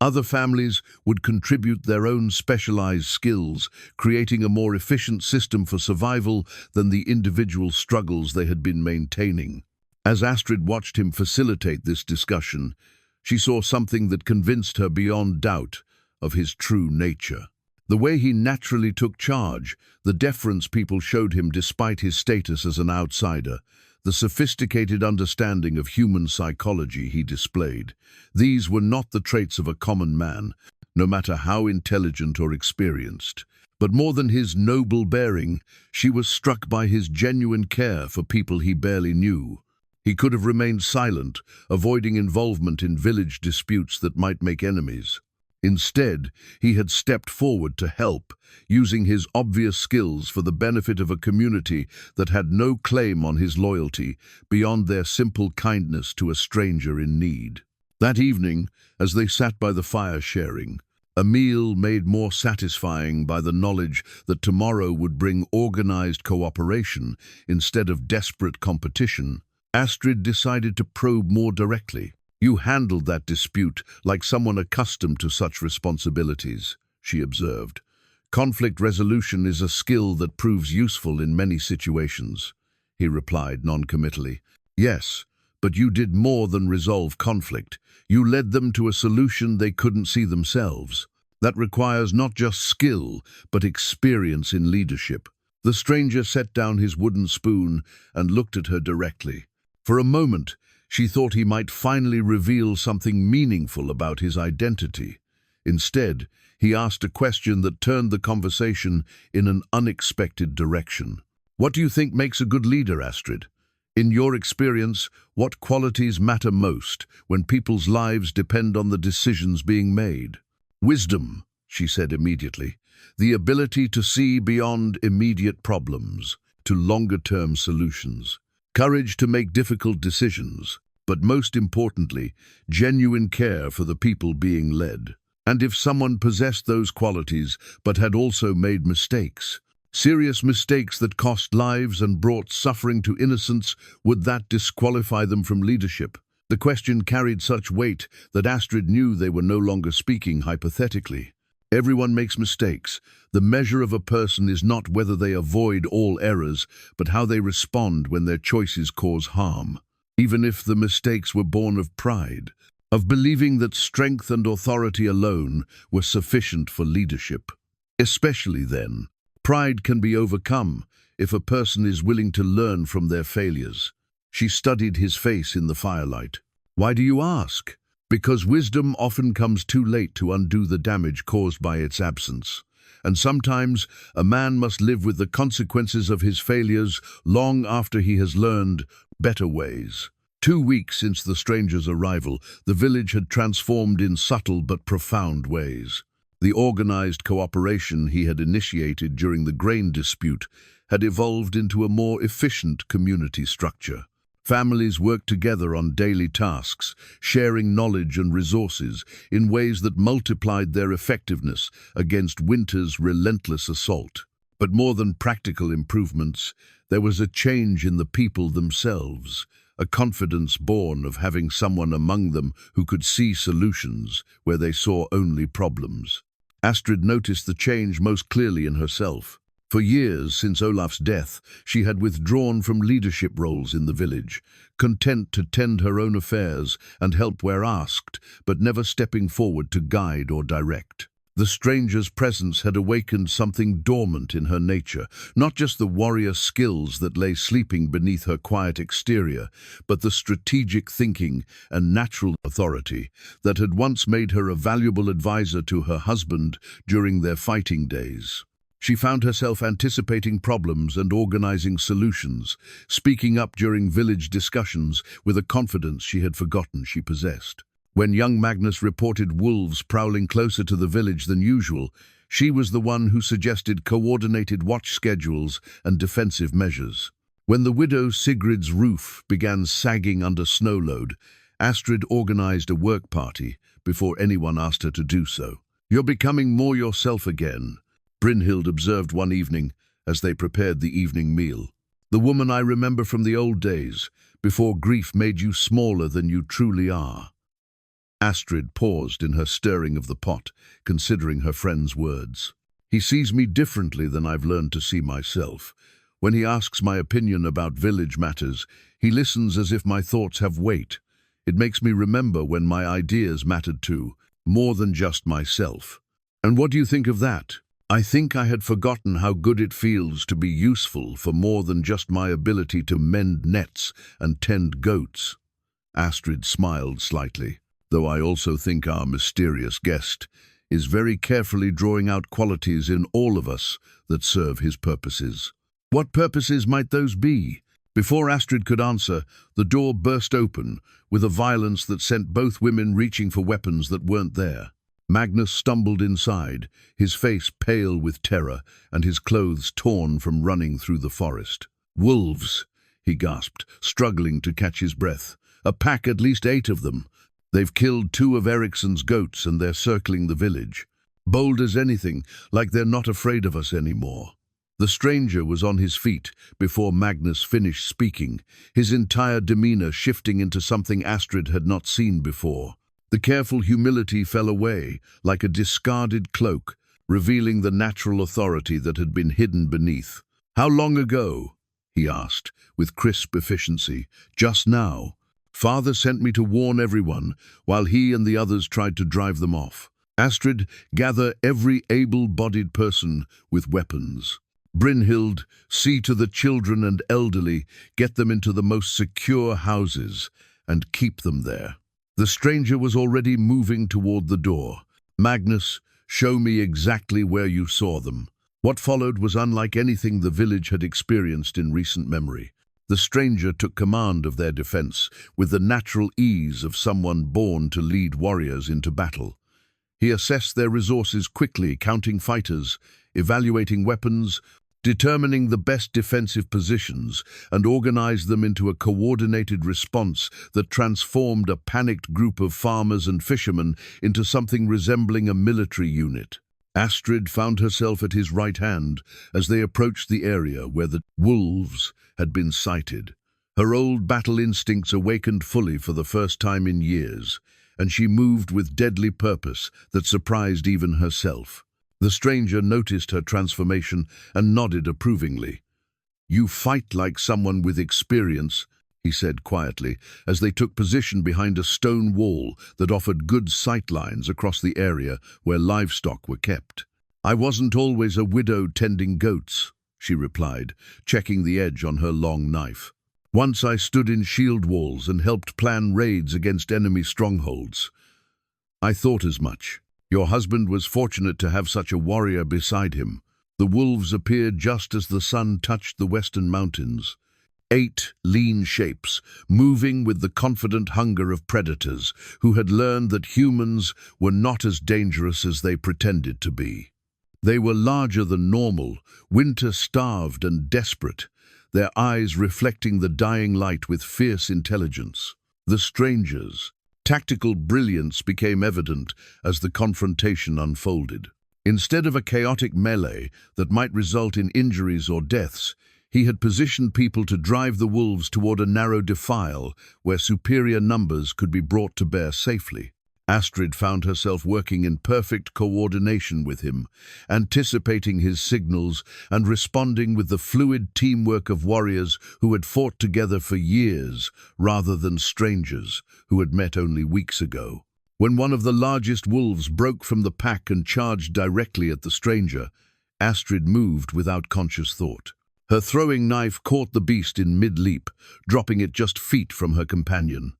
Other families would contribute their own specialized skills, creating a more efficient system for survival than the individual struggles they had been maintaining. As Astrid watched him facilitate this discussion, she saw something that convinced her beyond doubt of his true nature. The way he naturally took charge, the deference people showed him despite his status as an outsider, the sophisticated understanding of human psychology he displayed. These were not the traits of a common man, no matter how intelligent or experienced. But more than his noble bearing, she was struck by his genuine care for people he barely knew. He could have remained silent, avoiding involvement in village disputes that might make enemies. Instead, he had stepped forward to help, using his obvious skills for the benefit of a community that had no claim on his loyalty beyond their simple kindness to a stranger in need. That evening, as they sat by the fire sharing, a meal made more satisfying by the knowledge that tomorrow would bring organized cooperation instead of desperate competition, Astrid decided to probe more directly. You handled that dispute like someone accustomed to such responsibilities, she observed. Conflict resolution is a skill that proves useful in many situations, he replied non-committally. Yes, but you did more than resolve conflict. You led them to a solution they couldn't see themselves. That requires not just skill, but experience in leadership. The stranger set down his wooden spoon and looked at her directly. For a moment, she thought he might finally reveal something meaningful about his identity. Instead, he asked a question that turned the conversation in an unexpected direction. What do you think makes a good leader, Astrid? In your experience, what qualities matter most when people's lives depend on the decisions being made? Wisdom, she said immediately. The ability to see beyond immediate problems to longer-term solutions. Courage to make difficult decisions, but most importantly, genuine care for the people being led. And if someone possessed those qualities but had also made mistakes, serious mistakes that cost lives and brought suffering to innocents, would that disqualify them from leadership? The question carried such weight that Astrid knew they were no longer speaking hypothetically. Everyone makes mistakes. The measure of a person is not whether they avoid all errors, but how they respond when their choices cause harm. Even if the mistakes were born of pride, of believing that strength and authority alone were sufficient for leadership. Especially then, pride can be overcome if a person is willing to learn from their failures. She studied his face in the firelight. Why do you ask? Because wisdom often comes too late to undo the damage caused by its absence. And sometimes a man must live with the consequences of his failures long after he has learned better ways. 2 weeks since the stranger's arrival, the village had transformed in subtle but profound ways. The organized cooperation he had initiated during the grain dispute had evolved into a more efficient community structure. Families worked together on daily tasks, sharing knowledge and resources in ways that multiplied their effectiveness against winter's relentless assault. But more than practical improvements, there was a change in the people themselves, a confidence born of having someone among them who could see solutions where they saw only problems. Astrid noticed the change most clearly in herself. For years since Olaf's death, she had withdrawn from leadership roles in the village, content to tend her own affairs and help where asked, but never stepping forward to guide or direct. The stranger's presence had awakened something dormant in her nature, not just the warrior skills that lay sleeping beneath her quiet exterior, but the strategic thinking and natural authority that had once made her a valuable advisor to her husband during their fighting days. She found herself anticipating problems and organizing solutions, speaking up during village discussions with a confidence she had forgotten she possessed. When young Magnus reported wolves prowling closer to the village than usual, she was the one who suggested coordinated watch schedules and defensive measures. When the widow Sigrid's roof began sagging under snow load, Astrid organized a work party before anyone asked her to do so. "You're becoming more yourself again," Brynhild observed one evening as they prepared the evening meal. "The woman I remember from the old days, before grief made you smaller than you truly are." Astrid paused in her stirring of the pot, considering her friend's words. "He sees me differently than I've learned to see myself. When he asks my opinion about village matters, he listens as if my thoughts have weight. It makes me remember when my ideas mattered too, more than just myself." "And what do you think of that?" "I think I had forgotten how good it feels to be useful for more than just my ability to mend nets and tend goats." Astrid smiled slightly. "Though I also think our mysterious guest is very carefully drawing out qualities in all of us that serve his purposes." "What purposes might those be?" Before Astrid could answer, the door burst open with a violence that sent both women reaching for weapons that weren't there. Magnus stumbled inside, his face pale with terror and his clothes torn from running through the forest. "Wolves," he gasped, struggling to catch his breath. "A pack, at least 8 of them. They've killed 2 of Eriksson's goats and they're circling the village. Bold as anything, like they're not afraid of us anymore." The stranger was on his feet before Magnus finished speaking, his entire demeanor shifting into something Astrid had not seen before. The careful humility fell away, like a discarded cloak, revealing the natural authority that had been hidden beneath. "How long ago?" he asked, with crisp efficiency. "Just now. Father sent me to warn everyone, while he and the others tried to drive them off. Astrid, gather every able-bodied person with weapons. Brynhild, see to the children and elderly, get them into the most secure houses, and keep them there." The stranger was already moving toward the door. "Magnus, show me exactly where you saw them." What followed was unlike anything the village had experienced in recent memory. The stranger took command of their defense with the natural ease of someone born to lead warriors into battle. He assessed their resources quickly, counting fighters, evaluating weapons, determining the best defensive positions, and organized them into a coordinated response that transformed a panicked group of farmers and fishermen into something resembling a military unit. Astrid found herself at his right hand as they approached the area where the wolves had been sighted. Her old battle instincts awakened fully for the first time in years, and she moved with deadly purpose that surprised even herself. The stranger noticed her transformation and nodded approvingly. "You fight like someone with experience," he said quietly, as they took position behind a stone wall that offered good sightlines across the area where livestock were kept. "I wasn't always a widow tending goats," she replied, checking the edge on her long knife. "Once I stood in shield walls and helped plan raids against enemy strongholds." "I thought as much. Your husband was fortunate to have such a warrior beside him." The wolves appeared just as the sun touched the western mountains. 8 lean shapes, moving with the confident hunger of predators who had learned that humans were not as dangerous as they pretended to be. They were larger than normal, winter-starved and desperate, their eyes reflecting the dying light with fierce intelligence. The strangers' tactical brilliance became evident as the confrontation unfolded. Instead of a chaotic melee that might result in injuries or deaths, he had positioned people to drive the wolves toward a narrow defile where superior numbers could be brought to bear safely. Astrid found herself working in perfect coordination with him, anticipating his signals and responding with the fluid teamwork of warriors who had fought together for years, rather than strangers who had met only weeks ago. When one of the largest wolves broke from the pack and charged directly at the stranger, Astrid moved without conscious thought. Her throwing knife caught the beast in mid-leap, dropping it just feet from her companion.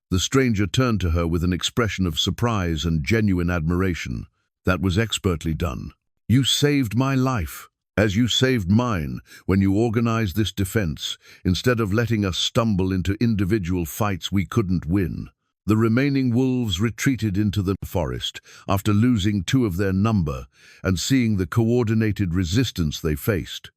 The stranger turned to her with an expression of surprise and genuine admiration. "That was expertly done. You saved my life, as you saved mine when you organized this defense, instead of letting us stumble into individual fights we couldn't win." The remaining wolves retreated into the forest after losing 2 of their number and seeing the coordinated resistance they faced.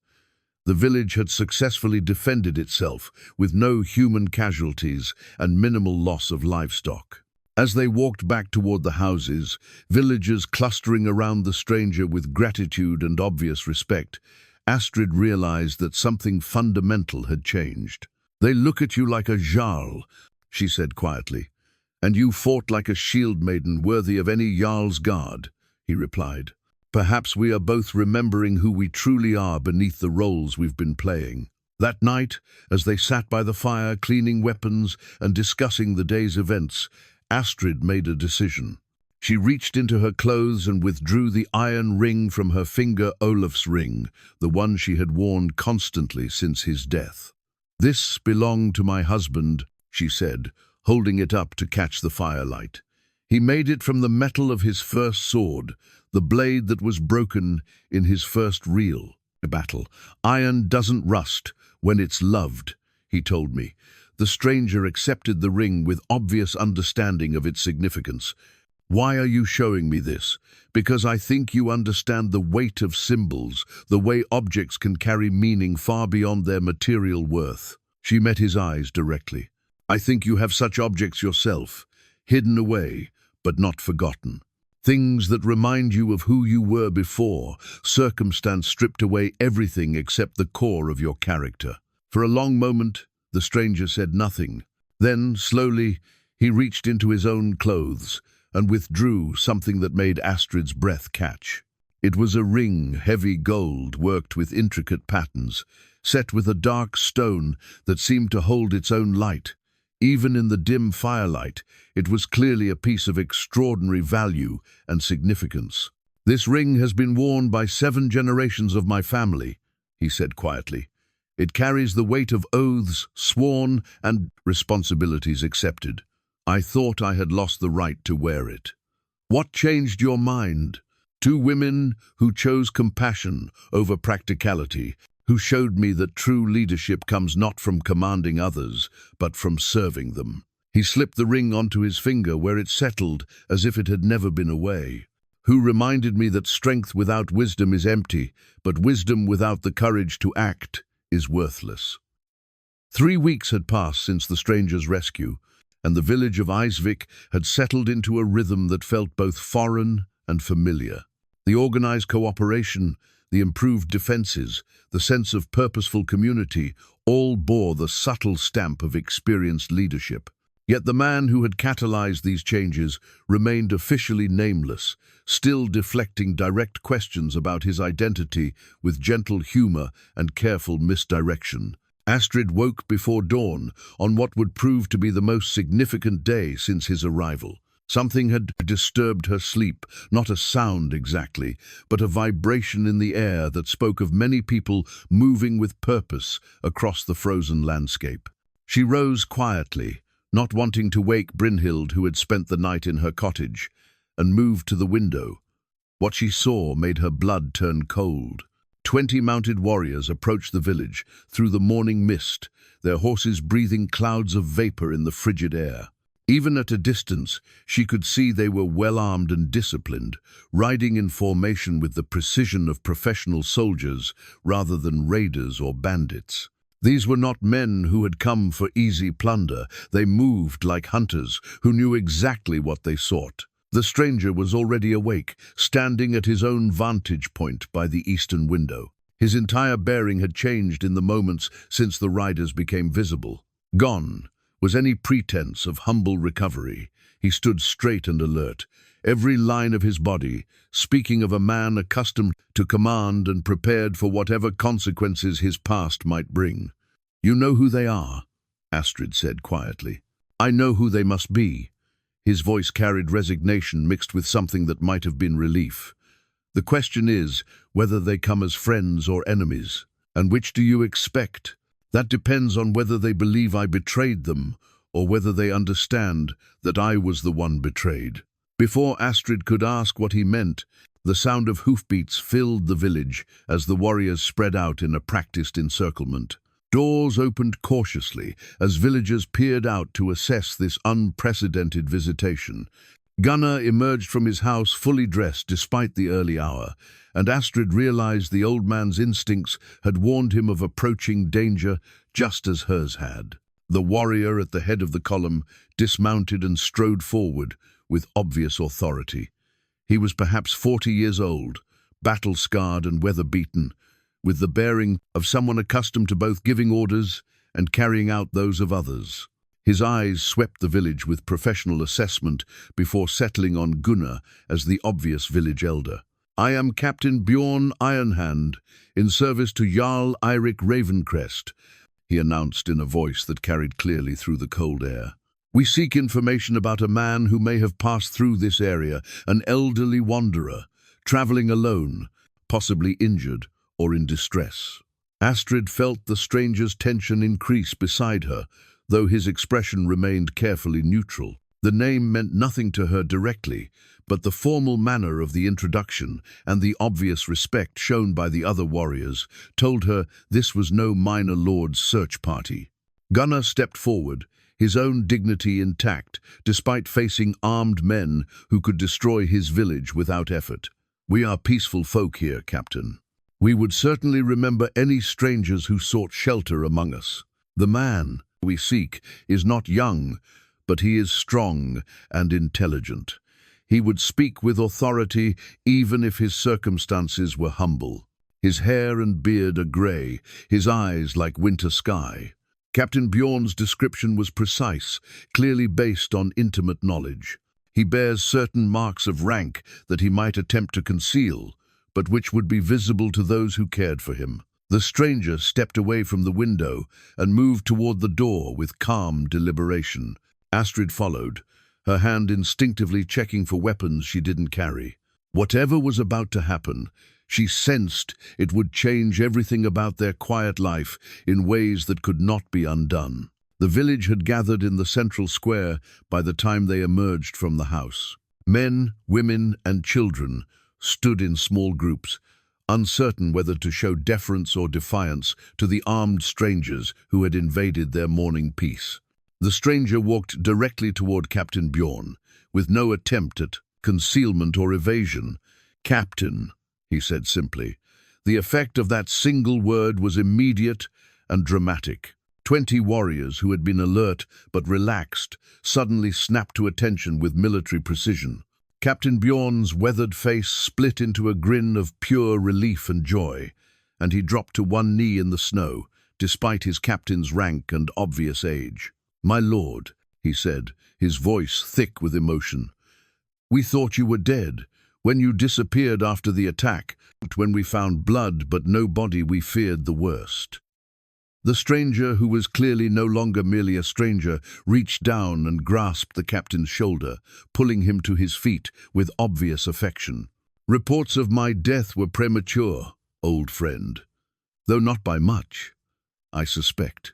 The village had successfully defended itself with no human casualties and minimal loss of livestock. As they walked back toward the houses, villagers clustering around the stranger with gratitude and obvious respect, Astrid realized that something fundamental had changed. "They look at you like a Jarl," she said quietly. "And you fought like a shield maiden worthy of any Jarl's guard," he replied. "Perhaps we are both remembering who we truly are beneath the roles we've been playing." That night, as they sat by the fire, cleaning weapons and discussing the day's events, Astrid made a decision. She reached into her clothes and withdrew the iron ring from her finger, Olaf's ring, the one she had worn constantly since his death. "This belonged to my husband," she said, holding it up to catch the firelight. "He made it from the metal of his first sword, the blade that was broken in his first real battle. Iron doesn't rust when it's loved," he told me. The stranger accepted the ring with obvious understanding of its significance. "Why are you showing me this?" "Because I think you understand the weight of symbols, the way objects can carry meaning far beyond their material worth." She met his eyes directly. "I think you have such objects yourself, hidden away, but not forgotten. Things that remind you of who you were before. Circumstance stripped away everything except the core of your character." For a long moment, the stranger said nothing. Then, slowly, he reached into his own clothes and withdrew something that made Astrid's breath catch. It was a ring, heavy gold, worked with intricate patterns, set with a dark stone that seemed to hold its own light. Even in the dim firelight, it was clearly a piece of extraordinary value and significance. "This ring has been worn by 7 generations of my family," he said quietly. "It carries the weight of oaths sworn and responsibilities accepted. I thought I had lost the right to wear it." "What changed your mind?" 2 women who chose compassion over practicality, who showed me that true leadership comes not from commanding others, but from serving them. He slipped the ring onto his finger where it settled as if it had never been away. "Who reminded me that strength without wisdom is empty, but wisdom without the courage to act is worthless." 3 weeks had passed since the stranger's rescue, and the village of Eisvik had settled into a rhythm that felt both foreign and familiar. The organized cooperation, the improved defenses, the sense of purposeful community, all bore the subtle stamp of experienced leadership. Yet the man who had catalyzed these changes remained officially nameless, still deflecting direct questions about his identity with gentle humor and careful misdirection. Astrid woke before dawn on what would prove to be the most significant day since his arrival. Something had disturbed her sleep, not a sound exactly, but a vibration in the air that spoke of many people moving with purpose across the frozen landscape. She rose quietly, not wanting to wake Brynhild, who had spent the night in her cottage, and moved to the window. What she saw made her blood turn cold. 20 mounted warriors approached the village through the morning mist, their horses breathing clouds of vapor in the frigid air. Even at a distance, she could see they were well-armed and disciplined, riding in formation with the precision of professional soldiers rather than raiders or bandits. These were not men who had come for easy plunder. They moved like hunters who knew exactly what they sought. The stranger was already awake, standing at his own vantage point by the eastern window. His entire bearing had changed in the moments since the riders became visible. Gone was any pretense of humble recovery. He stood straight and alert, every line of his body speaking of a man accustomed to command and prepared for whatever consequences his past might bring. "You know who they are," Astrid said quietly. "I know who they must be." His voice carried resignation mixed with something that might have been relief. "The question is whether they come as friends or enemies. And which do you expect? That depends on whether they believe I betrayed them or whether they understand that I was the one betrayed." Before Astrid could ask what he meant, the sound of hoofbeats filled the village as the warriors spread out in a practiced encirclement. Doors opened cautiously as villagers peered out to assess this unprecedented visitation. Gunnar emerged from his house fully dressed despite the early hour, and Astrid realized the old man's instincts had warned him of approaching danger just as hers had. The warrior at the head of the column dismounted and strode forward with obvious authority. He was perhaps 40 years old, battle-scarred and weather-beaten, with the bearing of someone accustomed to both giving orders and carrying out those of others. His eyes swept the village with professional assessment before settling on Gunnar as the obvious village elder. "I am Captain Bjorn Ironhand, in service to Jarl Eirik Ravencrest," he announced in a voice that carried clearly through the cold air. "We seek information about a man who may have passed through this area, an elderly wanderer, traveling alone, possibly injured or in distress." Astrid felt the stranger's tension increase beside her, though his expression remained carefully neutral. The name meant nothing to her directly, but the formal manner of the introduction and the obvious respect shown by the other warriors told her this was no minor lord's search party. Gunnar stepped forward, his own dignity intact, despite facing armed men who could destroy his village without effort. "We are peaceful folk here, Captain. We would certainly remember any strangers who sought shelter among us. The man we seek is not young, but he is strong and intelligent. He would speak with authority even if his circumstances were humble. His hair and beard are grey, his eyes like winter sky." Captain Bjorn's description was precise, clearly based on intimate knowledge. "He bears certain marks of rank that he might attempt to conceal, but which would be visible to those who cared for him." The stranger stepped away from the window and moved toward the door with calm deliberation. Astrid followed, her hand instinctively checking for weapons she didn't carry. Whatever was about to happen, she sensed it would change everything about their quiet life in ways that could not be undone. The village had gathered in the central square by the time they emerged from the house. Men, women, and children stood in small groups, uncertain whether to show deference or defiance to the armed strangers who had invaded their morning peace. The stranger walked directly toward Captain Bjorn, with no attempt at concealment or evasion. "Captain," he said simply. The effect of that single word was immediate and dramatic. 20 warriors who had been alert but relaxed suddenly snapped to attention with military precision. Captain Bjorn's weathered face split into a grin of pure relief and joy, and he dropped to one knee in the snow, despite his captain's rank and obvious age. "My lord," he said, his voice thick with emotion, "we thought you were dead. When you disappeared after the attack, when we found blood but no body, we feared the worst." The stranger, who was clearly no longer merely a stranger, reached down and grasped the captain's shoulder, pulling him to his feet with obvious affection. "Reports of my death were premature, old friend, though not by much, I suspect."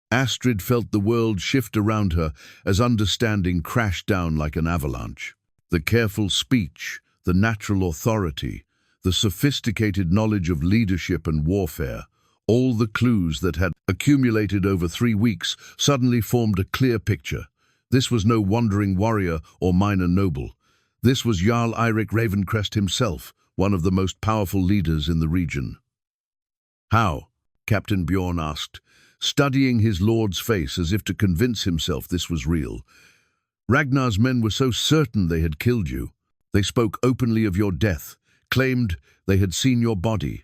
Astrid felt the world shift around her as understanding crashed down like an avalanche. The careful speech, the natural authority, the sophisticated knowledge of leadership and warfare, all the clues that had accumulated over 3 weeks suddenly formed a clear picture. This was no wandering warrior or minor noble. This was Jarl Eirik Ravencrest himself, one of the most powerful leaders in the region. "How?" Captain Bjorn asked, studying his lord's face as if to convince himself this was real. "Ragnar's men were so certain they had killed you. They spoke openly of your death, claimed they had seen your body."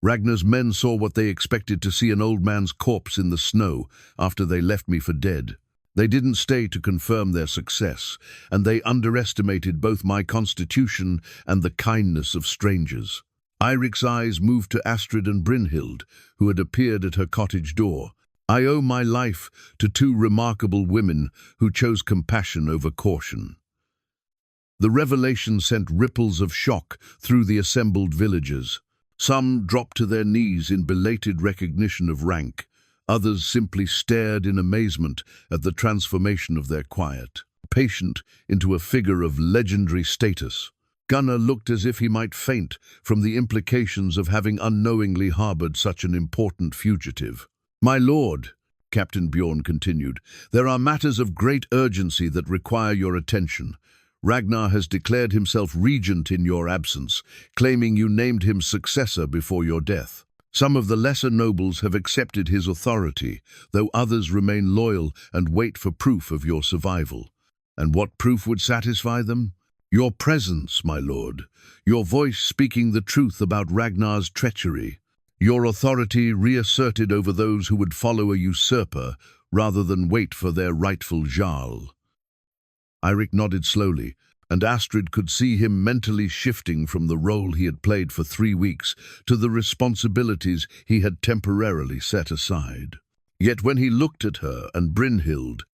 Ragnar's men saw what they expected to see: an old man's corpse in the snow after they left me for dead. They didn't stay to confirm their success, and they underestimated both my constitution and the kindness of strangers. Eirik's eyes moved to Astrid and Brynhild, who had appeared at her cottage door. I owe my life to two remarkable women who chose compassion over caution. The revelation sent ripples of shock through the assembled villagers. Some dropped to their knees in belated recognition of rank. Others simply stared in amazement at the transformation of their quiet, patient into a figure of legendary status. Gunnar looked as if he might faint from the implications of having unknowingly harbored such an important fugitive. "My lord," Captain Bjorn continued, "there are matters of great urgency that require your attention. Ragnar has declared himself regent in your absence, claiming you named him successor before your death. Some of the lesser nobles have accepted his authority, though others remain loyal and wait for proof of your survival. And what proof would satisfy them? Your presence, my lord. Your voice speaking the truth about Ragnar's treachery. Your authority reasserted over those who would follow a usurper rather than wait for their rightful Jarl." Eirik nodded slowly, and Astrid could see him mentally shifting from the role he had played for 3 weeks to the responsibilities he had temporarily set aside. Yet when he looked at her and Brynhild,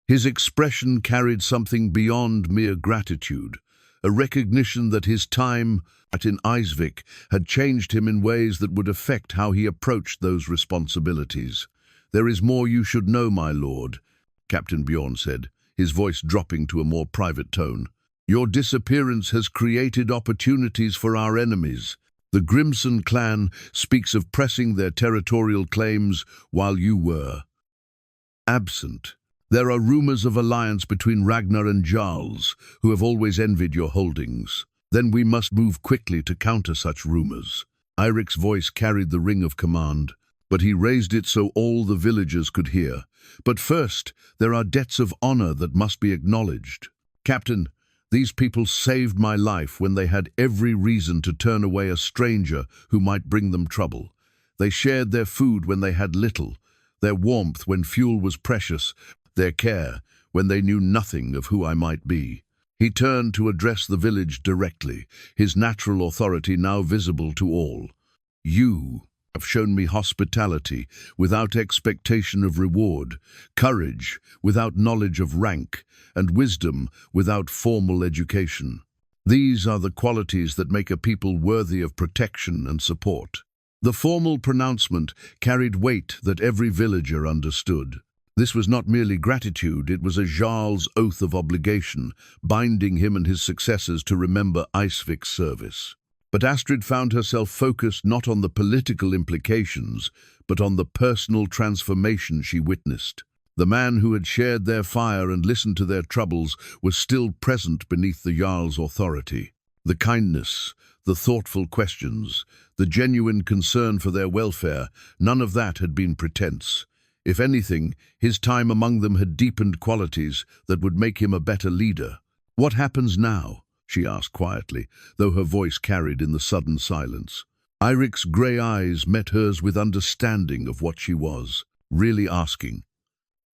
his expression carried something beyond mere gratitude, a recognition that his time in Eisvik had changed him in ways that would affect how he approached those responsibilities. "There is more you should know, my lord," Captain Bjorn said, his voice dropping to a more private tone. "Your disappearance has created opportunities for our enemies. The Grimson clan speaks of pressing their territorial claims while you were absent. There are rumors of alliance between Ragnar and Jarls, who have always envied your holdings. Then we must move quickly to counter such rumors." Eirik's voice carried the ring of command, but he raised it so all the villagers could hear. "But first, there are debts of honor that must be acknowledged. Captain, these people saved my life when they had every reason to turn away a stranger who might bring them trouble. They shared their food when they had little, their warmth when fuel was precious, their care when they knew nothing of who I might be." He turned to address the village directly, his natural authority now visible to all. "You have shown me hospitality without expectation of reward, courage without knowledge of rank, and wisdom without formal education. These are the qualities that make a people worthy of protection and support." The formal pronouncement carried weight that every villager understood. This was not merely gratitude, it was a Jarl's oath of obligation, binding him and his successors to remember Eisvik's service. But Astrid found herself focused not on the political implications, but on the personal transformation she witnessed. The man who had shared their fire and listened to their troubles was still present beneath the Jarl's authority. The kindness, the thoughtful questions, the genuine concern for their welfare, none of that had been pretense. If anything, his time among them had deepened qualities that would make him a better leader. "What happens now?" she asked quietly, though her voice carried in the sudden silence. Eirik's grey eyes met hers with understanding of what she was really asking.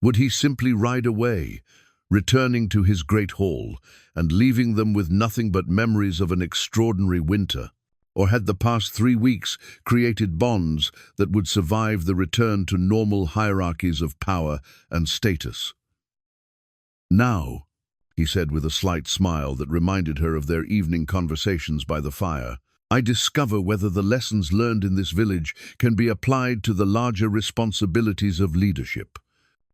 Would he simply ride away, returning to his great hall and leaving them with nothing but memories of an extraordinary winter? Or had the past 3 weeks created bonds that would survive the return to normal hierarchies of power and status? "Now," he said with a slight smile that reminded her of their evening conversations by the fire, "I discover whether the lessons learned in this village can be applied to the larger responsibilities of leadership,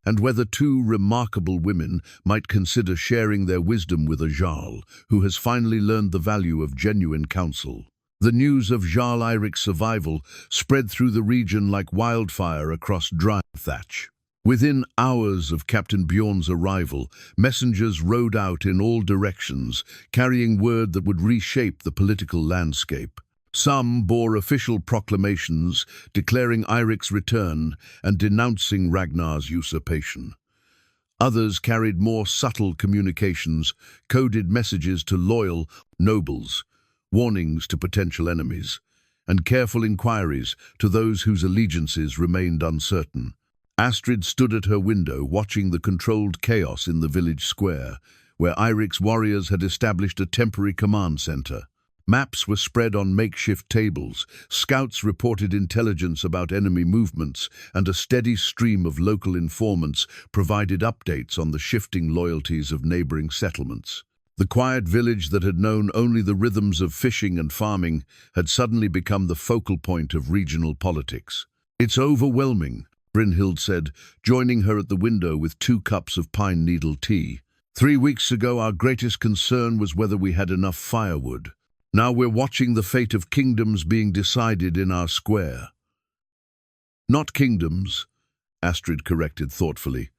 and whether two remarkable women might consider sharing their wisdom with a Jarl who has finally learned the value of genuine counsel." The news of Jarl Eirik's survival spread through the region like wildfire across dry thatch. Within hours of Captain Bjorn's arrival, messengers rode out in all directions, carrying word that would reshape the political landscape. Some bore official proclamations declaring Eirik's return and denouncing Ragnar's usurpation. Others carried more subtle communications, coded messages to loyal nobles, warnings to potential enemies. and careful inquiries to those whose allegiances remained uncertain. Astrid stood at her window watching the controlled chaos in the village square, where Eirik's warriors had established a temporary command center. Maps were spread on makeshift tables, scouts reported intelligence about enemy movements, and a steady stream of local informants provided updates on the shifting loyalties of neighboring settlements. The quiet village that had known only the rhythms of fishing and farming had suddenly become the focal point of regional politics. "It's overwhelming," Brynhild said, joining her at the window with 2 cups of pine needle tea. "3 weeks ago, our greatest concern was whether we had enough firewood. Now we're watching the fate of kingdoms being decided in our square." "Not kingdoms," Astrid corrected thoughtfully.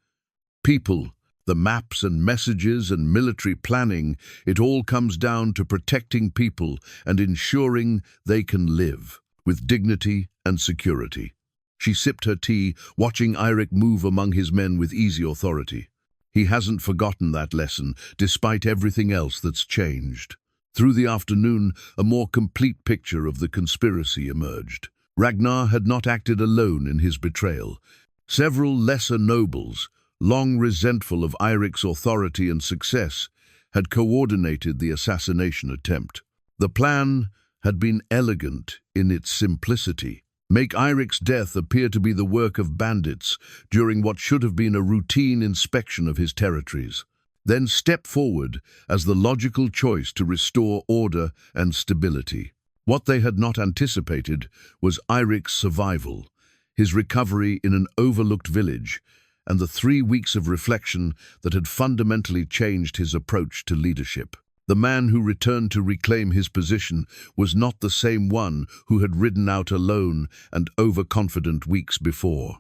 "People, the maps and messages and military planning, it all comes down to protecting people and ensuring they can live with dignity and security." She sipped her tea, watching Eirik move among his men with easy authority. He hasn't forgotten that lesson, despite everything else that's changed. Through the afternoon, a more complete picture of the conspiracy emerged. Ragnar had not acted alone in his betrayal. Several lesser nobles, long resentful of Eirik's authority and success, had coordinated the assassination attempt. The plan had been elegant in its simplicity. Make Eirik's death appear to be the work of bandits during what should have been a routine inspection of his territories. Then step forward as the logical choice to restore order and stability. What they had not anticipated was Eirik's survival, his recovery in an overlooked village, and the 3 weeks of reflection that had fundamentally changed his approach to leadership. The man who returned to reclaim his position was not the same one who had ridden out alone and overconfident weeks before.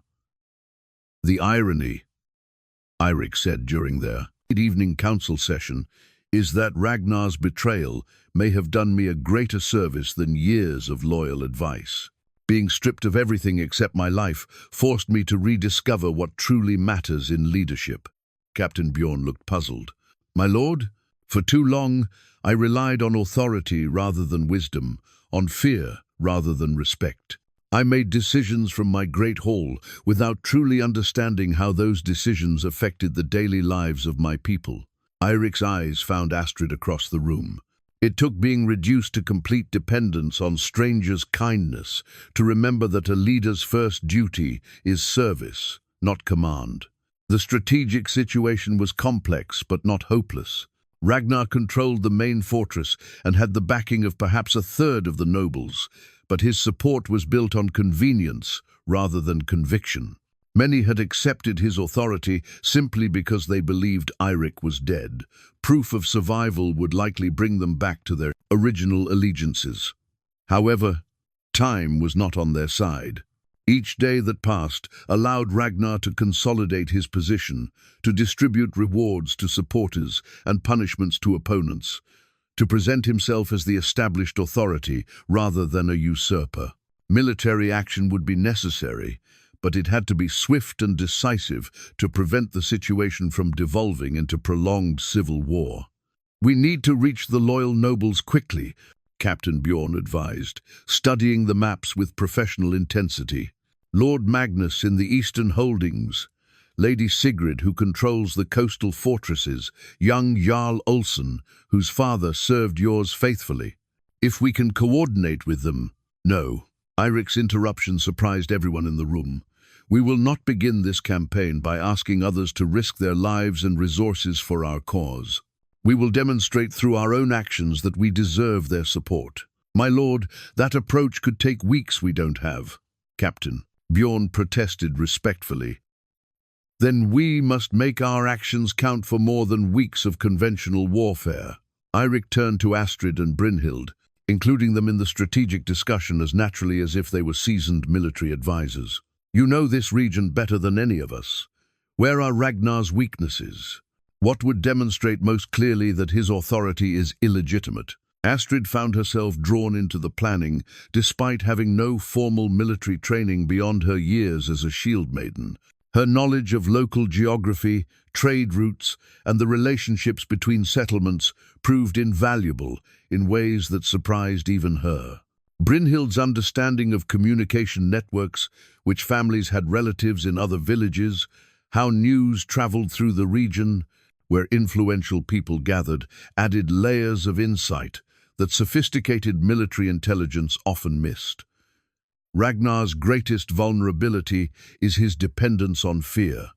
"The irony," Eirik said during their evening council session, "is that Ragnar's betrayal may have done me a greater service than years of loyal advice. Being stripped of everything except my life forced me to rediscover what truly matters in leadership." Captain Bjorn looked puzzled. "My lord, for too long I relied on authority rather than wisdom, on fear rather than respect. I made decisions from my great hall without truly understanding how those decisions affected the daily lives of my people." Eirik's eyes found Astrid across the room. It took being reduced to complete dependence on strangers' kindness to remember that a leader's first duty is service, not command. The strategic situation was complex but not hopeless. Ragnar controlled the main fortress and had the backing of perhaps a third of the nobles, but his support was built on convenience rather than conviction. Many had accepted his authority simply because they believed Eirik was dead. Proof of survival would likely bring them back to their original allegiances. However, time was not on their side. Each day that passed allowed Ragnar to consolidate his position, to distribute rewards to supporters and punishments to opponents, to present himself as the established authority rather than a usurper. Military action would be necessary, but it had to be swift and decisive to prevent the situation from devolving into prolonged civil war. "We need to reach the loyal nobles quickly," Captain Bjorn advised, studying the maps with professional intensity. "Lord Magnus in the Eastern Holdings, Lady Sigrid, who controls the coastal fortresses, young Jarl Olsen, whose father served yours faithfully. If we can coordinate with them—" "No." Eirik's interruption surprised everyone in the room. "We will not begin this campaign by asking others to risk their lives and resources for our cause. We will demonstrate through our own actions that we deserve their support." "My lord, that approach could take weeks we don't have." "Captain," Bjorn protested respectfully. "Then we must make our actions count for more than weeks of conventional warfare." Eirik turned to Astrid and Brynhild, including them in the strategic discussion as naturally as if they were seasoned military advisors. "You know this region better than any of us. Where are Ragnar's weaknesses? What would demonstrate most clearly that his authority is illegitimate?" Astrid found herself drawn into the planning, despite having no formal military training beyond her years as a shield maiden. Her knowledge of local geography, trade routes, and the relationships between settlements proved invaluable in ways that surprised even her. Brynhild's understanding of communication networks, which families had relatives in other villages, how news traveled through the region where influential people gathered, added layers of insight that sophisticated military intelligence often missed. Ragnar's greatest vulnerability is his dependence on fear,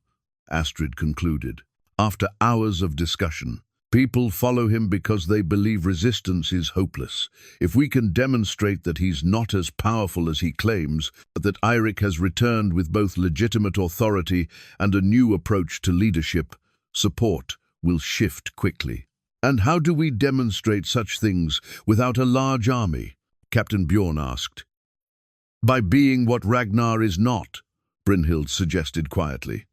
Astrid concluded. After hours of discussion, people follow him because they believe resistance is hopeless. If we can demonstrate that he's not as powerful as he claims, but that Eirik has returned with both legitimate authority and a new approach to leadership, support will shift quickly. And how do we demonstrate such things without a large army? Captain Bjorn asked. By being what Ragnar is not, Brynhild suggested quietly.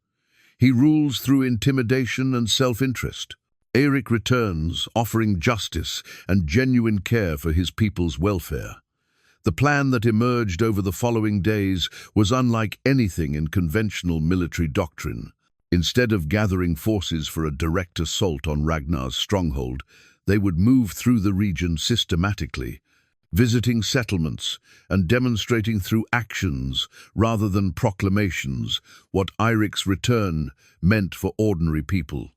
He rules through intimidation and self-interest. Eirik returns, offering justice and genuine care for his people's welfare. The plan that emerged over the following days was unlike anything in conventional military doctrine. Instead of gathering forces for a direct assault on Ragnar's stronghold, they would move through the region systematically, visiting settlements and demonstrating through actions rather than proclamations what Eirik's return meant for ordinary people.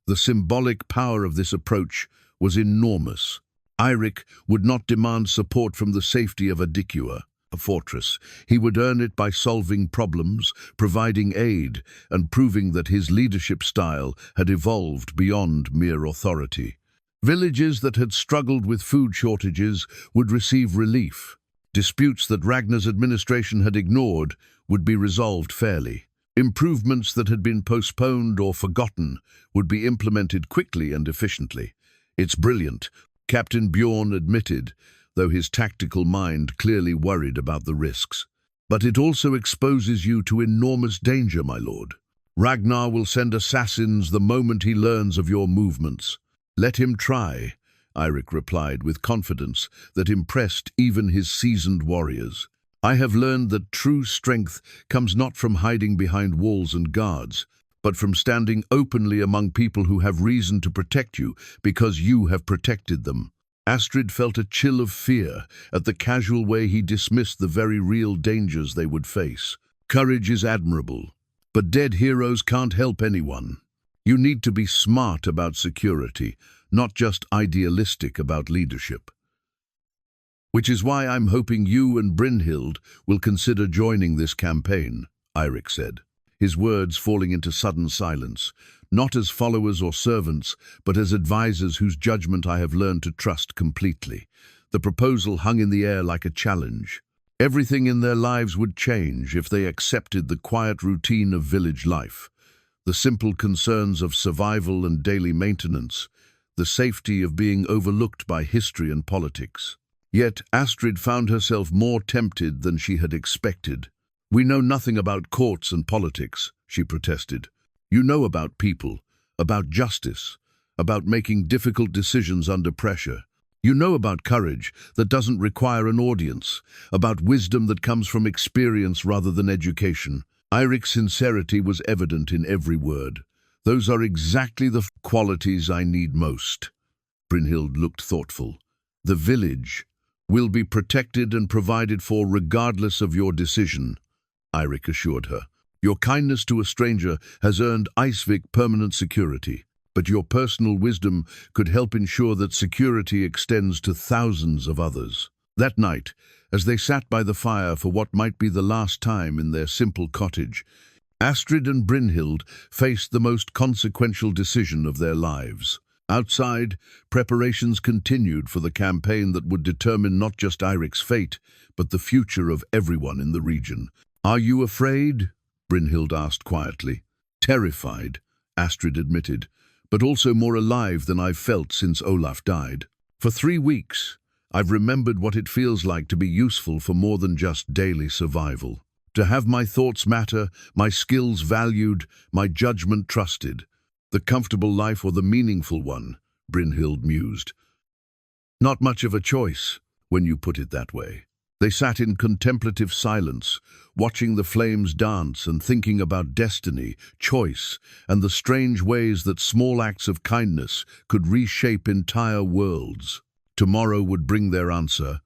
The symbolic power of this approach was enormous. Eirik would not demand support from the safety of Adikua, a fortress. He would earn it by solving problems, providing aid, and proving that his leadership style had evolved beyond mere authority. Villages that had struggled with food shortages would receive relief. Disputes that Ragnar's administration had ignored would be resolved fairly. Improvements that had been postponed or forgotten would be implemented quickly and efficiently. "It's brilliant," Captain Bjorn admitted, though his tactical mind clearly worried about the risks. "But it also exposes you to enormous danger, my lord. Ragnar will send assassins the moment he learns of your movements." "Let him try," Eirik replied with confidence that impressed even his seasoned warriors. "I have learned that true strength comes not from hiding behind walls and guards, but from standing openly among people who have reason to protect you because you have protected them." Astrid felt a chill of fear at the casual way he dismissed the very real dangers they would face. Courage is admirable, but dead heroes can't help anyone. You need to be smart about security, not just idealistic about leadership. "Which is why I'm hoping you and Brynhild will consider joining this campaign," Eirik said, his words falling into sudden silence, "not as followers or servants, but as advisors whose judgment I have learned to trust completely." The proposal hung in the air like a challenge. Everything in their lives would change if they accepted the quiet routine of village life. The simple concerns of survival and daily maintenance, the safety of being overlooked by history and politics. Yet Astrid found herself more tempted than she had expected. "We know nothing about courts and politics," she protested. "You know about people, about justice, about making difficult decisions under pressure. You know about courage that doesn't require an audience, about wisdom that comes from experience rather than education." Eirik's sincerity was evident in every word. "Those are exactly the qualities I need most." Brynhild looked thoughtful. "The village will be protected and provided for regardless of your decision," Eirik assured her. "Your kindness to a stranger has earned Icevik permanent security, but your personal wisdom could help ensure that security extends to thousands of others." That night, as they sat by the fire for what might be the last time in their simple cottage, Astrid and Brynhild faced the most consequential decision of their lives. Outside, preparations continued for the campaign that would determine not just Eirik's fate, but the future of everyone in the region. "Are you afraid?" Brynhild asked quietly. "Terrified," Astrid admitted, "but also more alive than I've felt since Olaf died. For 3 weeks, I've remembered what it feels like to be useful for more than just daily survival. To have my thoughts matter, my skills valued, my judgment trusted. The comfortable life or the meaningful one," Brynhild mused. "Not much of a choice, when you put it that way." They sat in contemplative silence, watching the flames dance and thinking about destiny, choice, and the strange ways that small acts of kindness could reshape entire worlds. Tomorrow would bring their answer,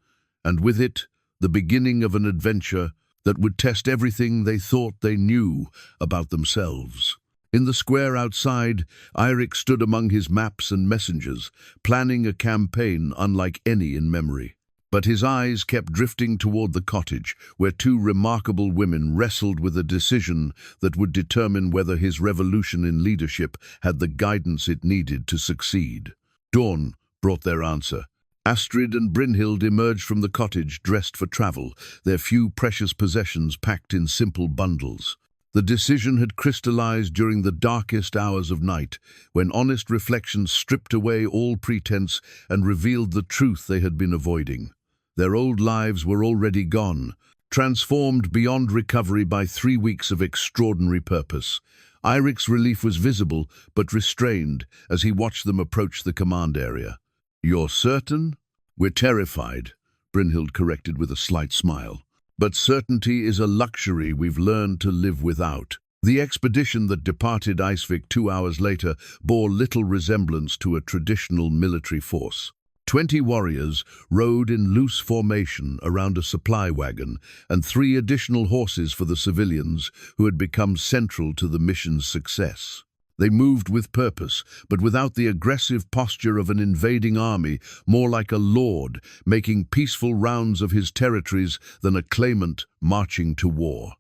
and with it, the beginning of an adventure that would test everything they thought they knew about themselves. In the square outside, Eirik stood among his maps and messengers, planning a campaign unlike any in memory. But his eyes kept drifting toward the cottage, where two remarkable women wrestled with a decision that would determine whether his revolution in leadership had the guidance it needed to succeed. Dawn brought their answer. Astrid and Brynhild emerged from the cottage dressed for travel, their few precious possessions packed in simple bundles. The decision had crystallized during the darkest hours of night, when honest reflection stripped away all pretense and revealed the truth they had been avoiding. Their old lives were already gone, transformed beyond recovery by 3 weeks of extraordinary purpose. Eirik's relief was visible, but restrained, as he watched them approach the command area. "You're certain?" "We're terrified," Brynhild corrected with a slight smile. "But certainty is a luxury we've learned to live without." The expedition that departed Icevik 2 hours later bore little resemblance to a traditional military force. 20 warriors rode in loose formation around a supply wagon, and 3 additional horses for the civilians who had become central to the mission's success. They moved with purpose, but without the aggressive posture of an invading army, more like a lord making peaceful rounds of his territories than a claimant marching to war.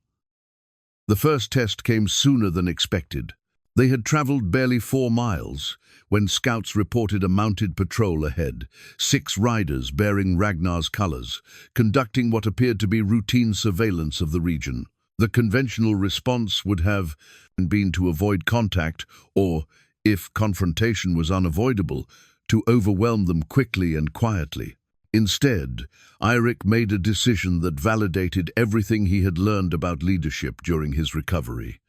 The first test came sooner than expected. They had traveled barely 4 miles when scouts reported a mounted patrol ahead, 6 riders bearing Ragnar's colors, conducting what appeared to be routine surveillance of the region. The conventional response would have been to avoid contact or, if confrontation was unavoidable, to overwhelm them quickly and quietly. Instead, Eirik made a decision that validated everything he had learned about leadership during his recovery.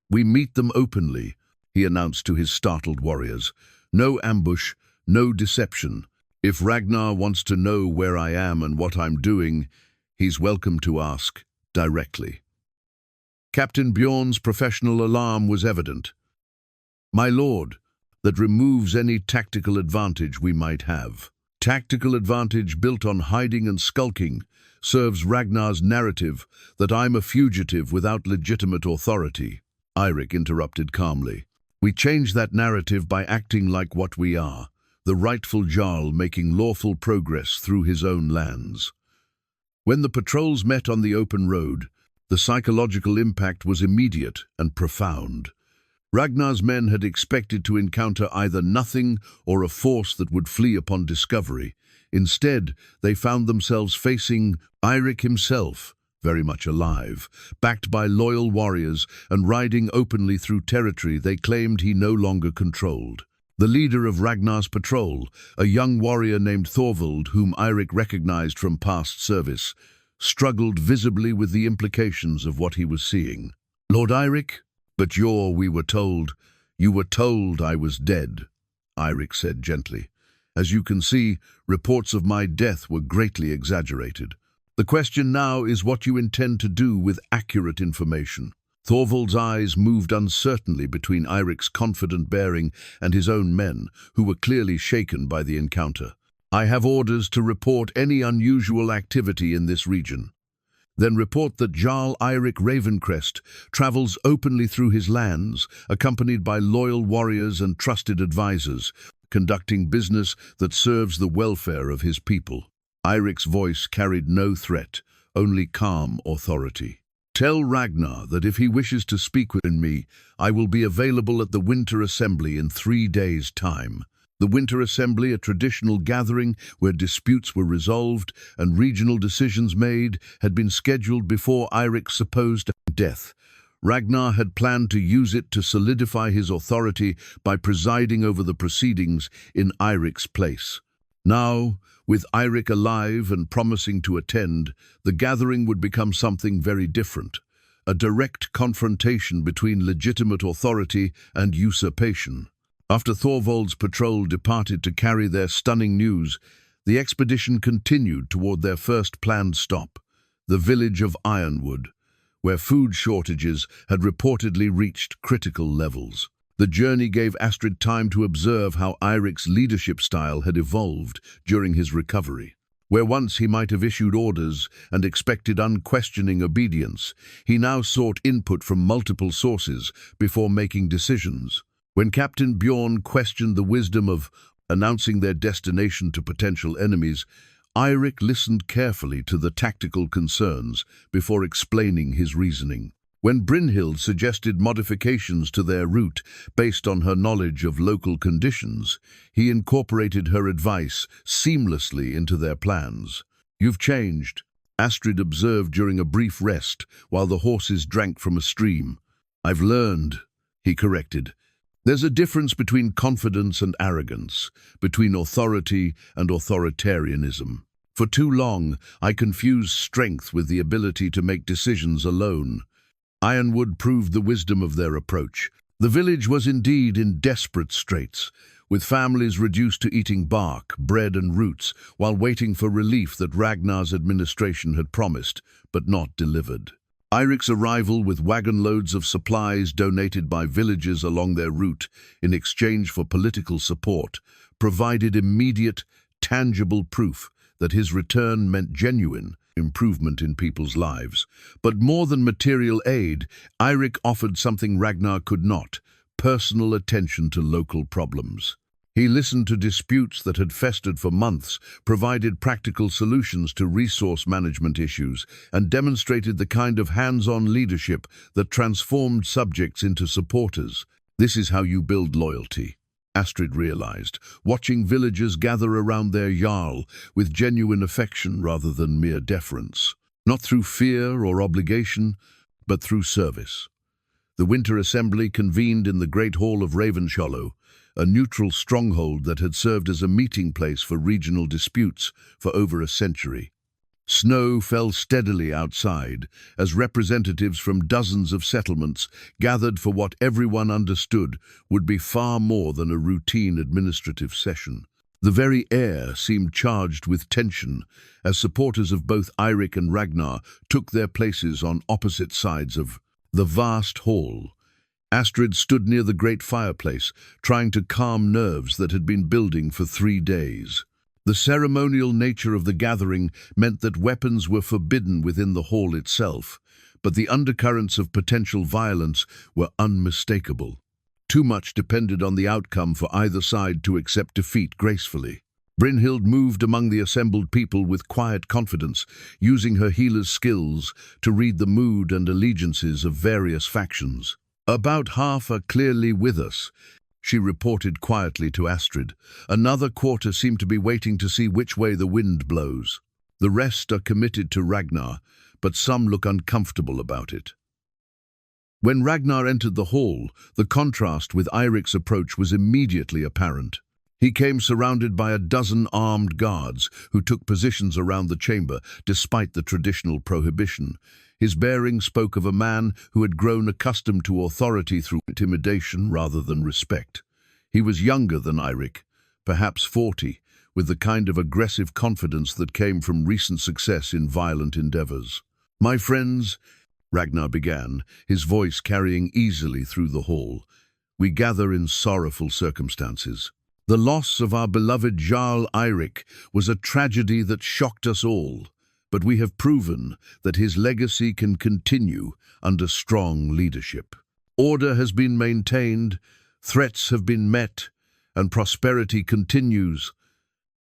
"We meet them openly," he announced to his startled warriors. "No ambush, no deception. If Ragnar wants to know where I am and what I'm doing, he's welcome to ask directly." Captain Bjorn's professional alarm was evident. "My lord, that removes any tactical advantage we might have. Tactical advantage built on hiding and skulking serves Ragnar's narrative that I'm a fugitive without legitimate authority," Eirik interrupted calmly. "We change that narrative by acting like what we are, the rightful Jarl making lawful progress through his own lands." When the patrols met on the open road, the psychological impact was immediate and profound. Ragnar's men had expected to encounter either nothing or a force that would flee upon discovery. Instead, they found themselves facing Eirik himself, very much alive, backed by loyal warriors and riding openly through territory they claimed he no longer controlled. The leader of Ragnar's patrol, a young warrior named Thorvald, whom Eirik recognized from past service, struggled visibly with the implications of what he was seeing. "Lord Eirik, but we were told. You were told I was dead," Eirik said gently. "As you can see, reports of my death were greatly exaggerated. The question now is what you intend to do with accurate information." Thorvald's eyes moved uncertainly between Eirik's confident bearing and his own men, who were clearly shaken by the encounter. "I have orders to report any unusual activity in this region. Then report that Jarl Eirik Ravencrest travels openly through his lands, accompanied by loyal warriors and trusted advisors, conducting business that serves the welfare of his people." Eirik's voice carried no threat, only calm authority. "Tell Ragnar that if he wishes to speak with me, I will be available at the Winter Assembly in 3 days' time." The Winter Assembly, a traditional gathering where disputes were resolved and regional decisions made, had been scheduled before Eirik's supposed death. Ragnar had planned to use it to solidify his authority by presiding over the proceedings in Eirik's place. Now, with Eirik alive and promising to attend, the gathering would become something very different, a direct confrontation between legitimate authority and usurpation. After Thorvald's patrol departed to carry their stunning news, the expedition continued toward their first planned stop, the village of Ironwood, where food shortages had reportedly reached critical levels. The journey gave Astrid time to observe how Eirik's leadership style had evolved during his recovery. Where once he might have issued orders and expected unquestioning obedience, he now sought input from multiple sources before making decisions. When Captain Bjorn questioned the wisdom of announcing their destination to potential enemies, Eirik listened carefully to the tactical concerns before explaining his reasoning. When Brynhild suggested modifications to their route based on her knowledge of local conditions, he incorporated her advice seamlessly into their plans. "You've changed," Astrid observed during a brief rest while the horses drank from a stream. "I've learned," he corrected. "There's a difference between confidence and arrogance, between authority and authoritarianism. For too long, I confused strength with the ability to make decisions alone." Ironwood proved the wisdom of their approach. The village was indeed in desperate straits, with families reduced to eating bark, bread and roots, while waiting for relief that Ragnar's administration had promised, but not delivered. Eirik's arrival with wagon loads of supplies donated by villagers along their route in exchange for political support provided immediate, tangible proof that his return meant genuine improvement in people's lives. But more than material aid, Eirik offered something Ragnar could not: personal attention to local problems. He listened to disputes that had festered for months, provided practical solutions to resource management issues, and demonstrated the kind of hands-on leadership that transformed subjects into supporters. "This is how you build loyalty," Astrid realized, watching villagers gather around their Jarl with genuine affection rather than mere deference. Not through fear or obligation, but through service. The winter assembly convened in the Great Hall of Ravenshollow, a neutral stronghold that had served as a meeting place for regional disputes for over a century. Snow fell steadily outside as representatives from dozens of settlements gathered for what everyone understood would be far more than a routine administrative session. The very air seemed charged with tension as supporters of both Eirik and Ragnar took their places on opposite sides of the vast hall. Astrid stood near the great fireplace, trying to calm nerves that had been building for 3 days. The ceremonial nature of the gathering meant that weapons were forbidden within the hall itself, but the undercurrents of potential violence were unmistakable. Too much depended on the outcome for either side to accept defeat gracefully. Brynhild moved among the assembled people with quiet confidence, using her healer's skills to read the mood and allegiances of various factions. "About half are clearly with us," she reported quietly to Astrid. "Another quarter seem to be waiting to see which way the wind blows. The rest are committed to Ragnar, but some look uncomfortable about it." When Ragnar entered the hall, the contrast with Eirik's approach was immediately apparent. He came surrounded by a dozen armed guards who took positions around the chamber, despite the traditional prohibition. His bearing spoke of a man who had grown accustomed to authority through intimidation rather than respect. He was younger than Eirik, perhaps 40, with the kind of aggressive confidence that came from recent success in violent endeavors. "My friends," Ragnar began, his voice carrying easily through the hall, "we gather in sorrowful circumstances. The loss of our beloved Jarl Eirik was a tragedy that shocked us all, but we have proven that his legacy can continue under strong leadership. Order has been maintained, threats have been met, and prosperity continues.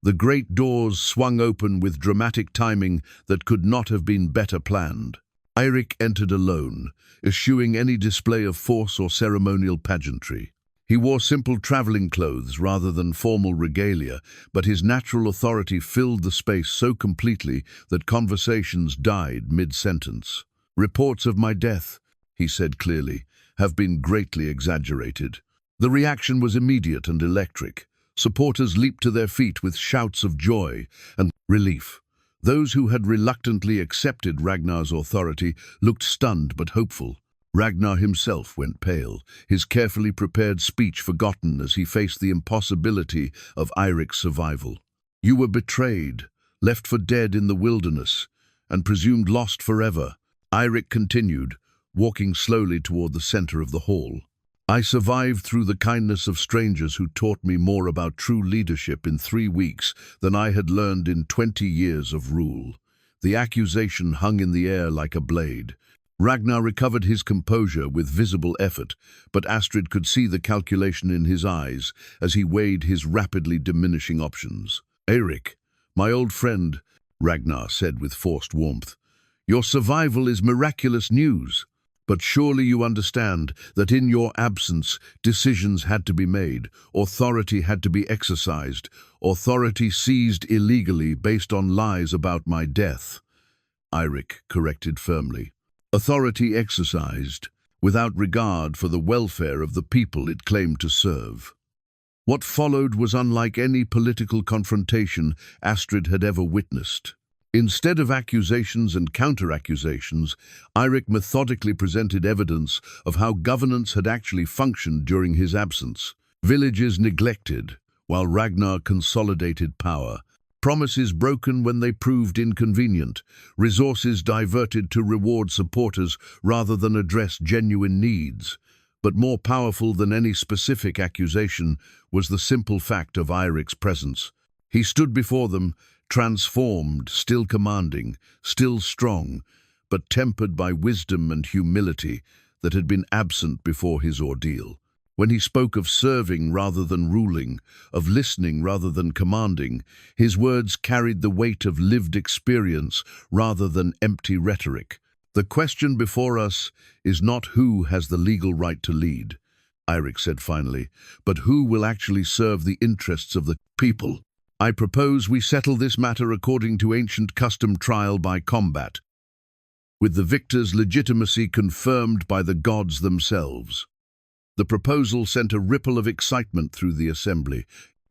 The great doors swung open with dramatic timing that could not have been better planned." Eirik entered alone, eschewing any display of force or ceremonial pageantry. He wore simple traveling clothes rather than formal regalia, but his natural authority filled the space so completely that conversations died mid-sentence. "Reports of my death," he said clearly, "have been greatly exaggerated." The reaction was immediate and electric. Supporters leaped to their feet with shouts of joy and relief. Those who had reluctantly accepted Ragnar's authority looked stunned but hopeful. Ragnar himself went pale, his carefully prepared speech forgotten as he faced the impossibility of Eirik's survival. "You were betrayed, left for dead in the wilderness, and presumed lost forever," Eirik continued, walking slowly toward the center of the hall. I survived through the kindness of strangers who taught me more about true leadership in 3 weeks than I had learned in 20 years of rule. The accusation hung in the air like a blade. Ragnar recovered his composure with visible effort, but Astrid could see the calculation in his eyes as he weighed his rapidly diminishing options. "Eirik, my old friend," Ragnar said with forced warmth, "your survival is miraculous news. But surely you understand that in your absence, decisions had to be made, authority had to be exercised, authority seized illegally based on lies about my death." Eirik corrected firmly. "Authority exercised, without regard for the welfare of the people it claimed to serve." What followed was unlike any political confrontation Astrid had ever witnessed. Instead of accusations and counter-accusations, Eirik methodically presented evidence of how governance had actually functioned during his absence. Villages neglected, while Ragnar consolidated power. Promises broken when they proved inconvenient. Resources diverted to reward supporters rather than address genuine needs. But more powerful than any specific accusation was the simple fact of Eirik's presence. He stood before them, transformed, still commanding, still strong, but tempered by wisdom and humility that had been absent before his ordeal. When he spoke of serving rather than ruling, of listening rather than commanding, his words carried the weight of lived experience rather than empty rhetoric. "The question before us is not who has the legal right to lead," Eirik said finally, "but who will actually serve the interests of the people. I propose we settle this matter according to ancient custom, trial by combat, with the victor's legitimacy confirmed by the gods themselves." The proposal sent a ripple of excitement through the assembly.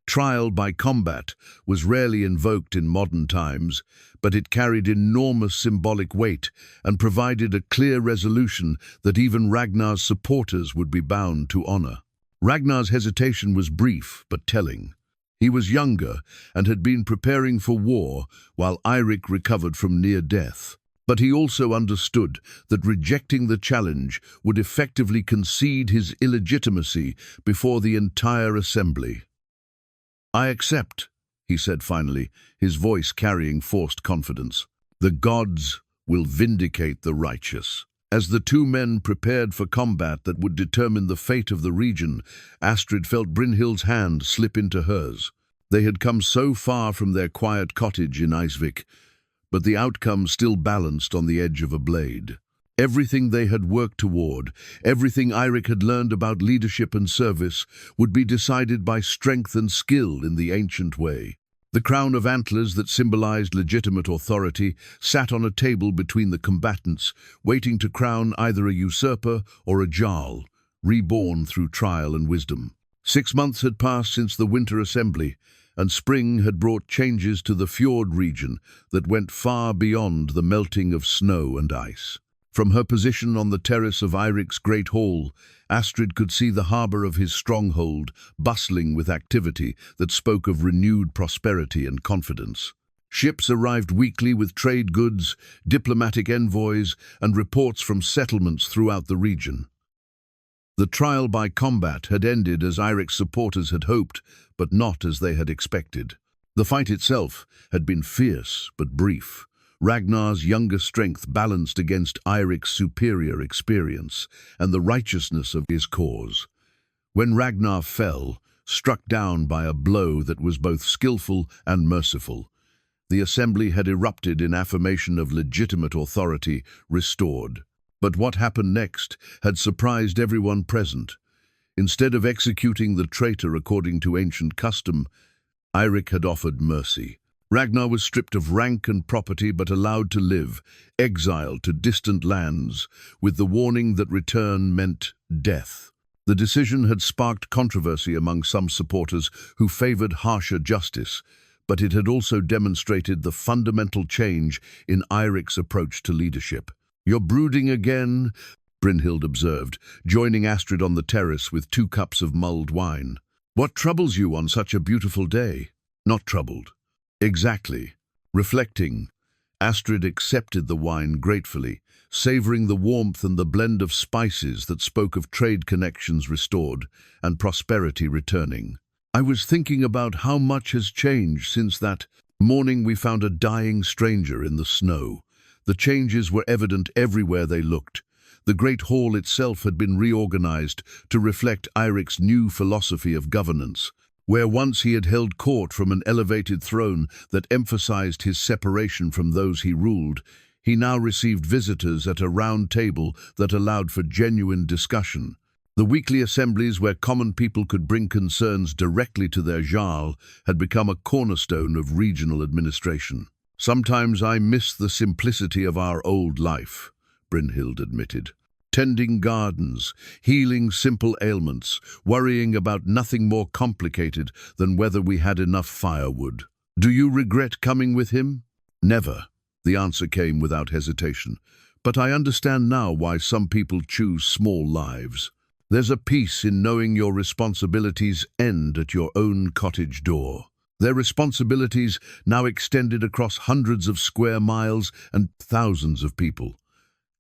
Trial by combat was rarely invoked in modern times, but it carried enormous symbolic weight and provided a clear resolution that even Ragnar's supporters would be bound to honor. Ragnar's hesitation was brief but telling. He was younger and had been preparing for war while Eirik recovered from near death. But he also understood that rejecting the challenge would effectively concede his illegitimacy before the entire assembly. "I accept," he said finally, his voice carrying forced confidence. "The gods will vindicate the righteous." As the two men prepared for combat that would determine the fate of the region, Astrid felt Brynhild's hand slip into hers. They had come so far from their quiet cottage in Eisvik, but the outcome still balanced on the edge of a blade. Everything they had worked toward, everything Eirik had learned about leadership and service, would be decided by strength and skill in the ancient way. The crown of antlers that symbolized legitimate authority sat on a table between the combatants, waiting to crown either a usurper or a jarl, reborn through trial and wisdom. 6 months had passed since the winter assembly, and spring had brought changes to the fjord region that went far beyond the melting of snow and ice. From her position on the terrace of Eirik's great hall, Astrid could see the harbour of his stronghold bustling with activity that spoke of renewed prosperity and confidence. Ships arrived weekly with trade goods, diplomatic envoys, and reports from settlements throughout the region. The trial by combat had ended as Eirik's supporters had hoped, but not as they had expected. The fight itself had been fierce but brief. Ragnar's younger strength balanced against Eirik's superior experience and the righteousness of his cause. When Ragnar fell, struck down by a blow that was both skillful and merciful, the assembly had erupted in affirmation of legitimate authority restored. But what happened next had surprised everyone present. Instead of executing the traitor according to ancient custom, Eirik had offered mercy. Ragnar was stripped of rank and property but allowed to live, exiled to distant lands, with the warning that return meant death. The decision had sparked controversy among some supporters who favored harsher justice, but it had also demonstrated the fundamental change in Eirik's approach to leadership. "You're brooding again," Brynhild observed, joining Astrid on the terrace with 2 cups of mulled wine. "What troubles you on such a beautiful day?" "Not troubled." "Exactly." Reflecting, Astrid accepted the wine gratefully, savoring the warmth and the blend of spices that spoke of trade connections restored and prosperity returning. I was thinking about how much has changed since that morning we found a dying stranger in the snow. The changes were evident everywhere they looked. The great hall itself had been reorganized to reflect Eirik's new philosophy of governance. Where once he had held court from an elevated throne that emphasized his separation from those he ruled, he now received visitors at a round table that allowed for genuine discussion. The weekly assemblies where common people could bring concerns directly to their Jarl had become a cornerstone of regional administration. "Sometimes I miss the simplicity of our old life," Brynhild admitted. "Tending gardens, healing simple ailments, worrying about nothing more complicated than whether we had enough firewood." "Do you regret coming with him?" "Never," the answer came without hesitation. "But I understand now why some people choose small lives. There's a peace in knowing your responsibilities end at your own cottage door." Their responsibilities now extended across hundreds of square miles and thousands of people.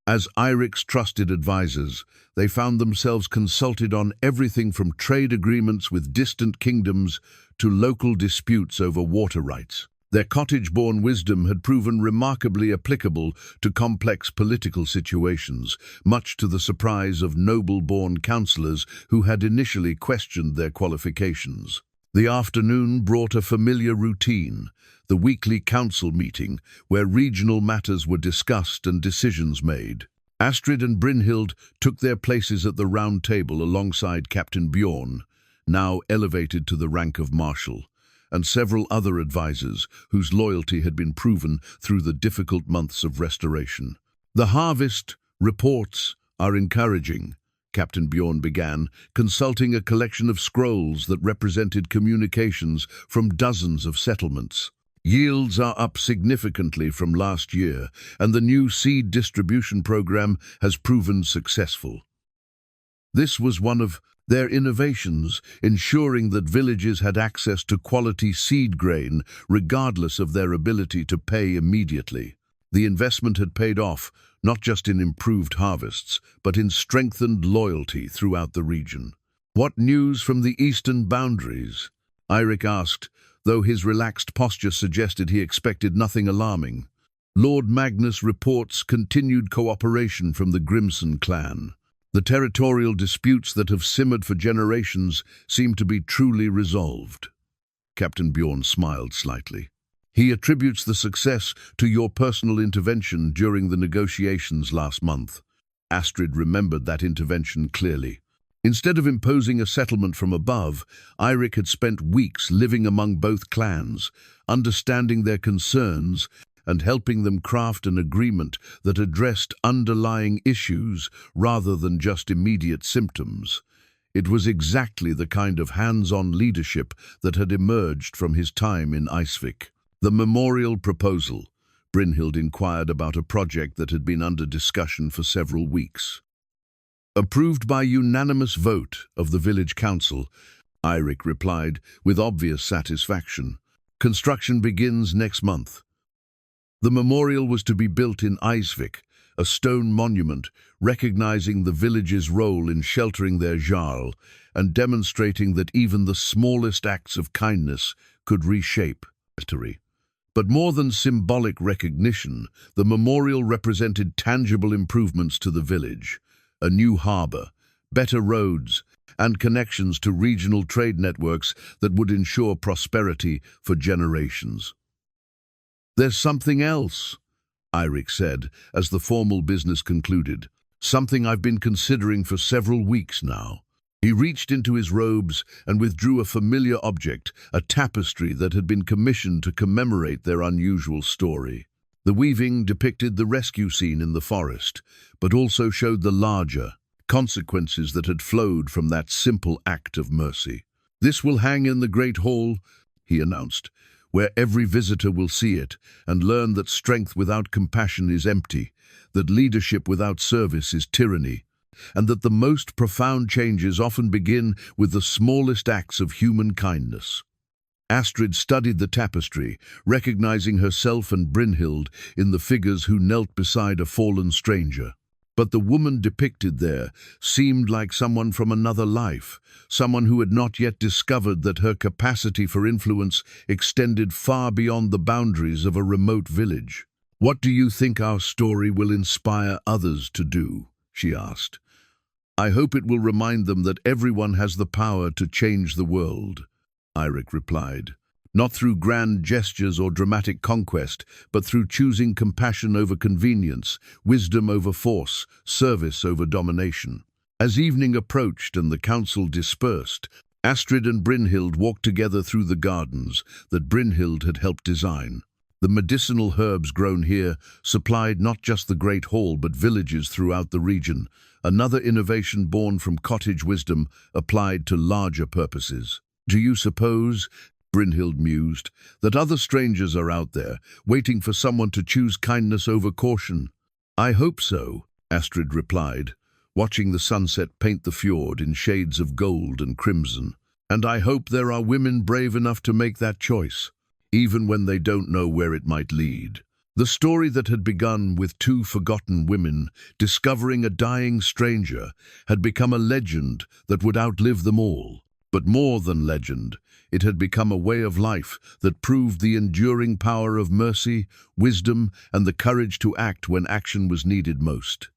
As Eirik's trusted advisors, they found themselves consulted on everything from trade agreements with distant kingdoms to local disputes over water rights. Their cottage-born wisdom had proven remarkably applicable to complex political situations, much to the surprise of noble-born councillors who had initially questioned their qualifications. The afternoon brought a familiar routine, the weekly council meeting, where regional matters were discussed and decisions made. Astrid and Brynhild took their places at the round table alongside Captain Bjorn, now elevated to the rank of marshal, and several other advisors whose loyalty had been proven through the difficult months of restoration. "The harvest reports are encouraging," Captain Bjorn began, consulting a collection of scrolls that represented communications from dozens of settlements. "Yields are up significantly from last year, and the new seed distribution program has proven successful." This was one of their innovations, ensuring that villages had access to quality seed grain regardless of their ability to pay immediately. The investment had paid off, not just in improved harvests, but in strengthened loyalty throughout the region. "What news from the eastern boundaries?" Eirik asked, though his relaxed posture suggested he expected nothing alarming. "Lord Magnus reports continued cooperation from the Grimson clan. The territorial disputes that have simmered for generations seem to be truly resolved." Captain Bjorn smiled slightly. "He attributes the success to your personal intervention during the negotiations last month." Astrid remembered that intervention clearly. Instead of imposing a settlement from above, Eirik had spent weeks living among both clans, understanding their concerns and helping them craft an agreement that addressed underlying issues rather than just immediate symptoms. It was exactly the kind of hands-on leadership that had emerged from his time in Icevik. "The memorial proposal," Brynhild inquired about a project that had been under discussion for several weeks. "Approved by unanimous vote of the village council," Eirik replied with obvious satisfaction. "Construction begins next month." The memorial was to be built in Icevik, a stone monument recognizing the village's role in sheltering their Jarl and demonstrating that even the smallest acts of kindness could reshape history. But more than symbolic recognition, the memorial represented tangible improvements to the village. A new harbour, better roads, and connections to regional trade networks that would ensure prosperity for generations. "There's something else," Eirik said, as the formal business concluded. "Something I've been considering for several weeks now." He reached into his robes and withdrew a familiar object, a tapestry that had been commissioned to commemorate their unusual story. The weaving depicted the rescue scene in the forest, but also showed the larger consequences that had flowed from that simple act of mercy. "This will hang in the Great Hall," he announced, "where every visitor will see it and learn that strength without compassion is empty, that leadership without service is tyranny, and that the most profound changes often begin with the smallest acts of human kindness." Astrid studied the tapestry, recognizing herself and Brynhild in the figures who knelt beside a fallen stranger. But the woman depicted there seemed like someone from another life, someone who had not yet discovered that her capacity for influence extended far beyond the boundaries of a remote village. "What do you think our story will inspire others to do?" she asked. "I hope it will remind them that everyone has the power to change the world," Eirik replied. "Not through grand gestures or dramatic conquest, but through choosing compassion over convenience, wisdom over force, service over domination." As evening approached and the council dispersed, Astrid and Brynhild walked together through the gardens that Brynhild had helped design. The medicinal herbs grown here supplied not just the Great Hall but villages throughout the region, another innovation born from cottage wisdom applied to larger purposes. "Do you suppose," Brynhild mused, "that other strangers are out there, waiting for someone to choose kindness over caution?" "I hope so," Astrid replied, watching the sunset paint the fjord in shades of gold and crimson. "And I hope there are women brave enough to make that choice, even when they don't know where it might lead." The story that had begun with two forgotten women discovering a dying stranger had become a legend that would outlive them all. But more than legend, it had become a way of life that proved the enduring power of mercy, wisdom, and the courage to act when action was needed most.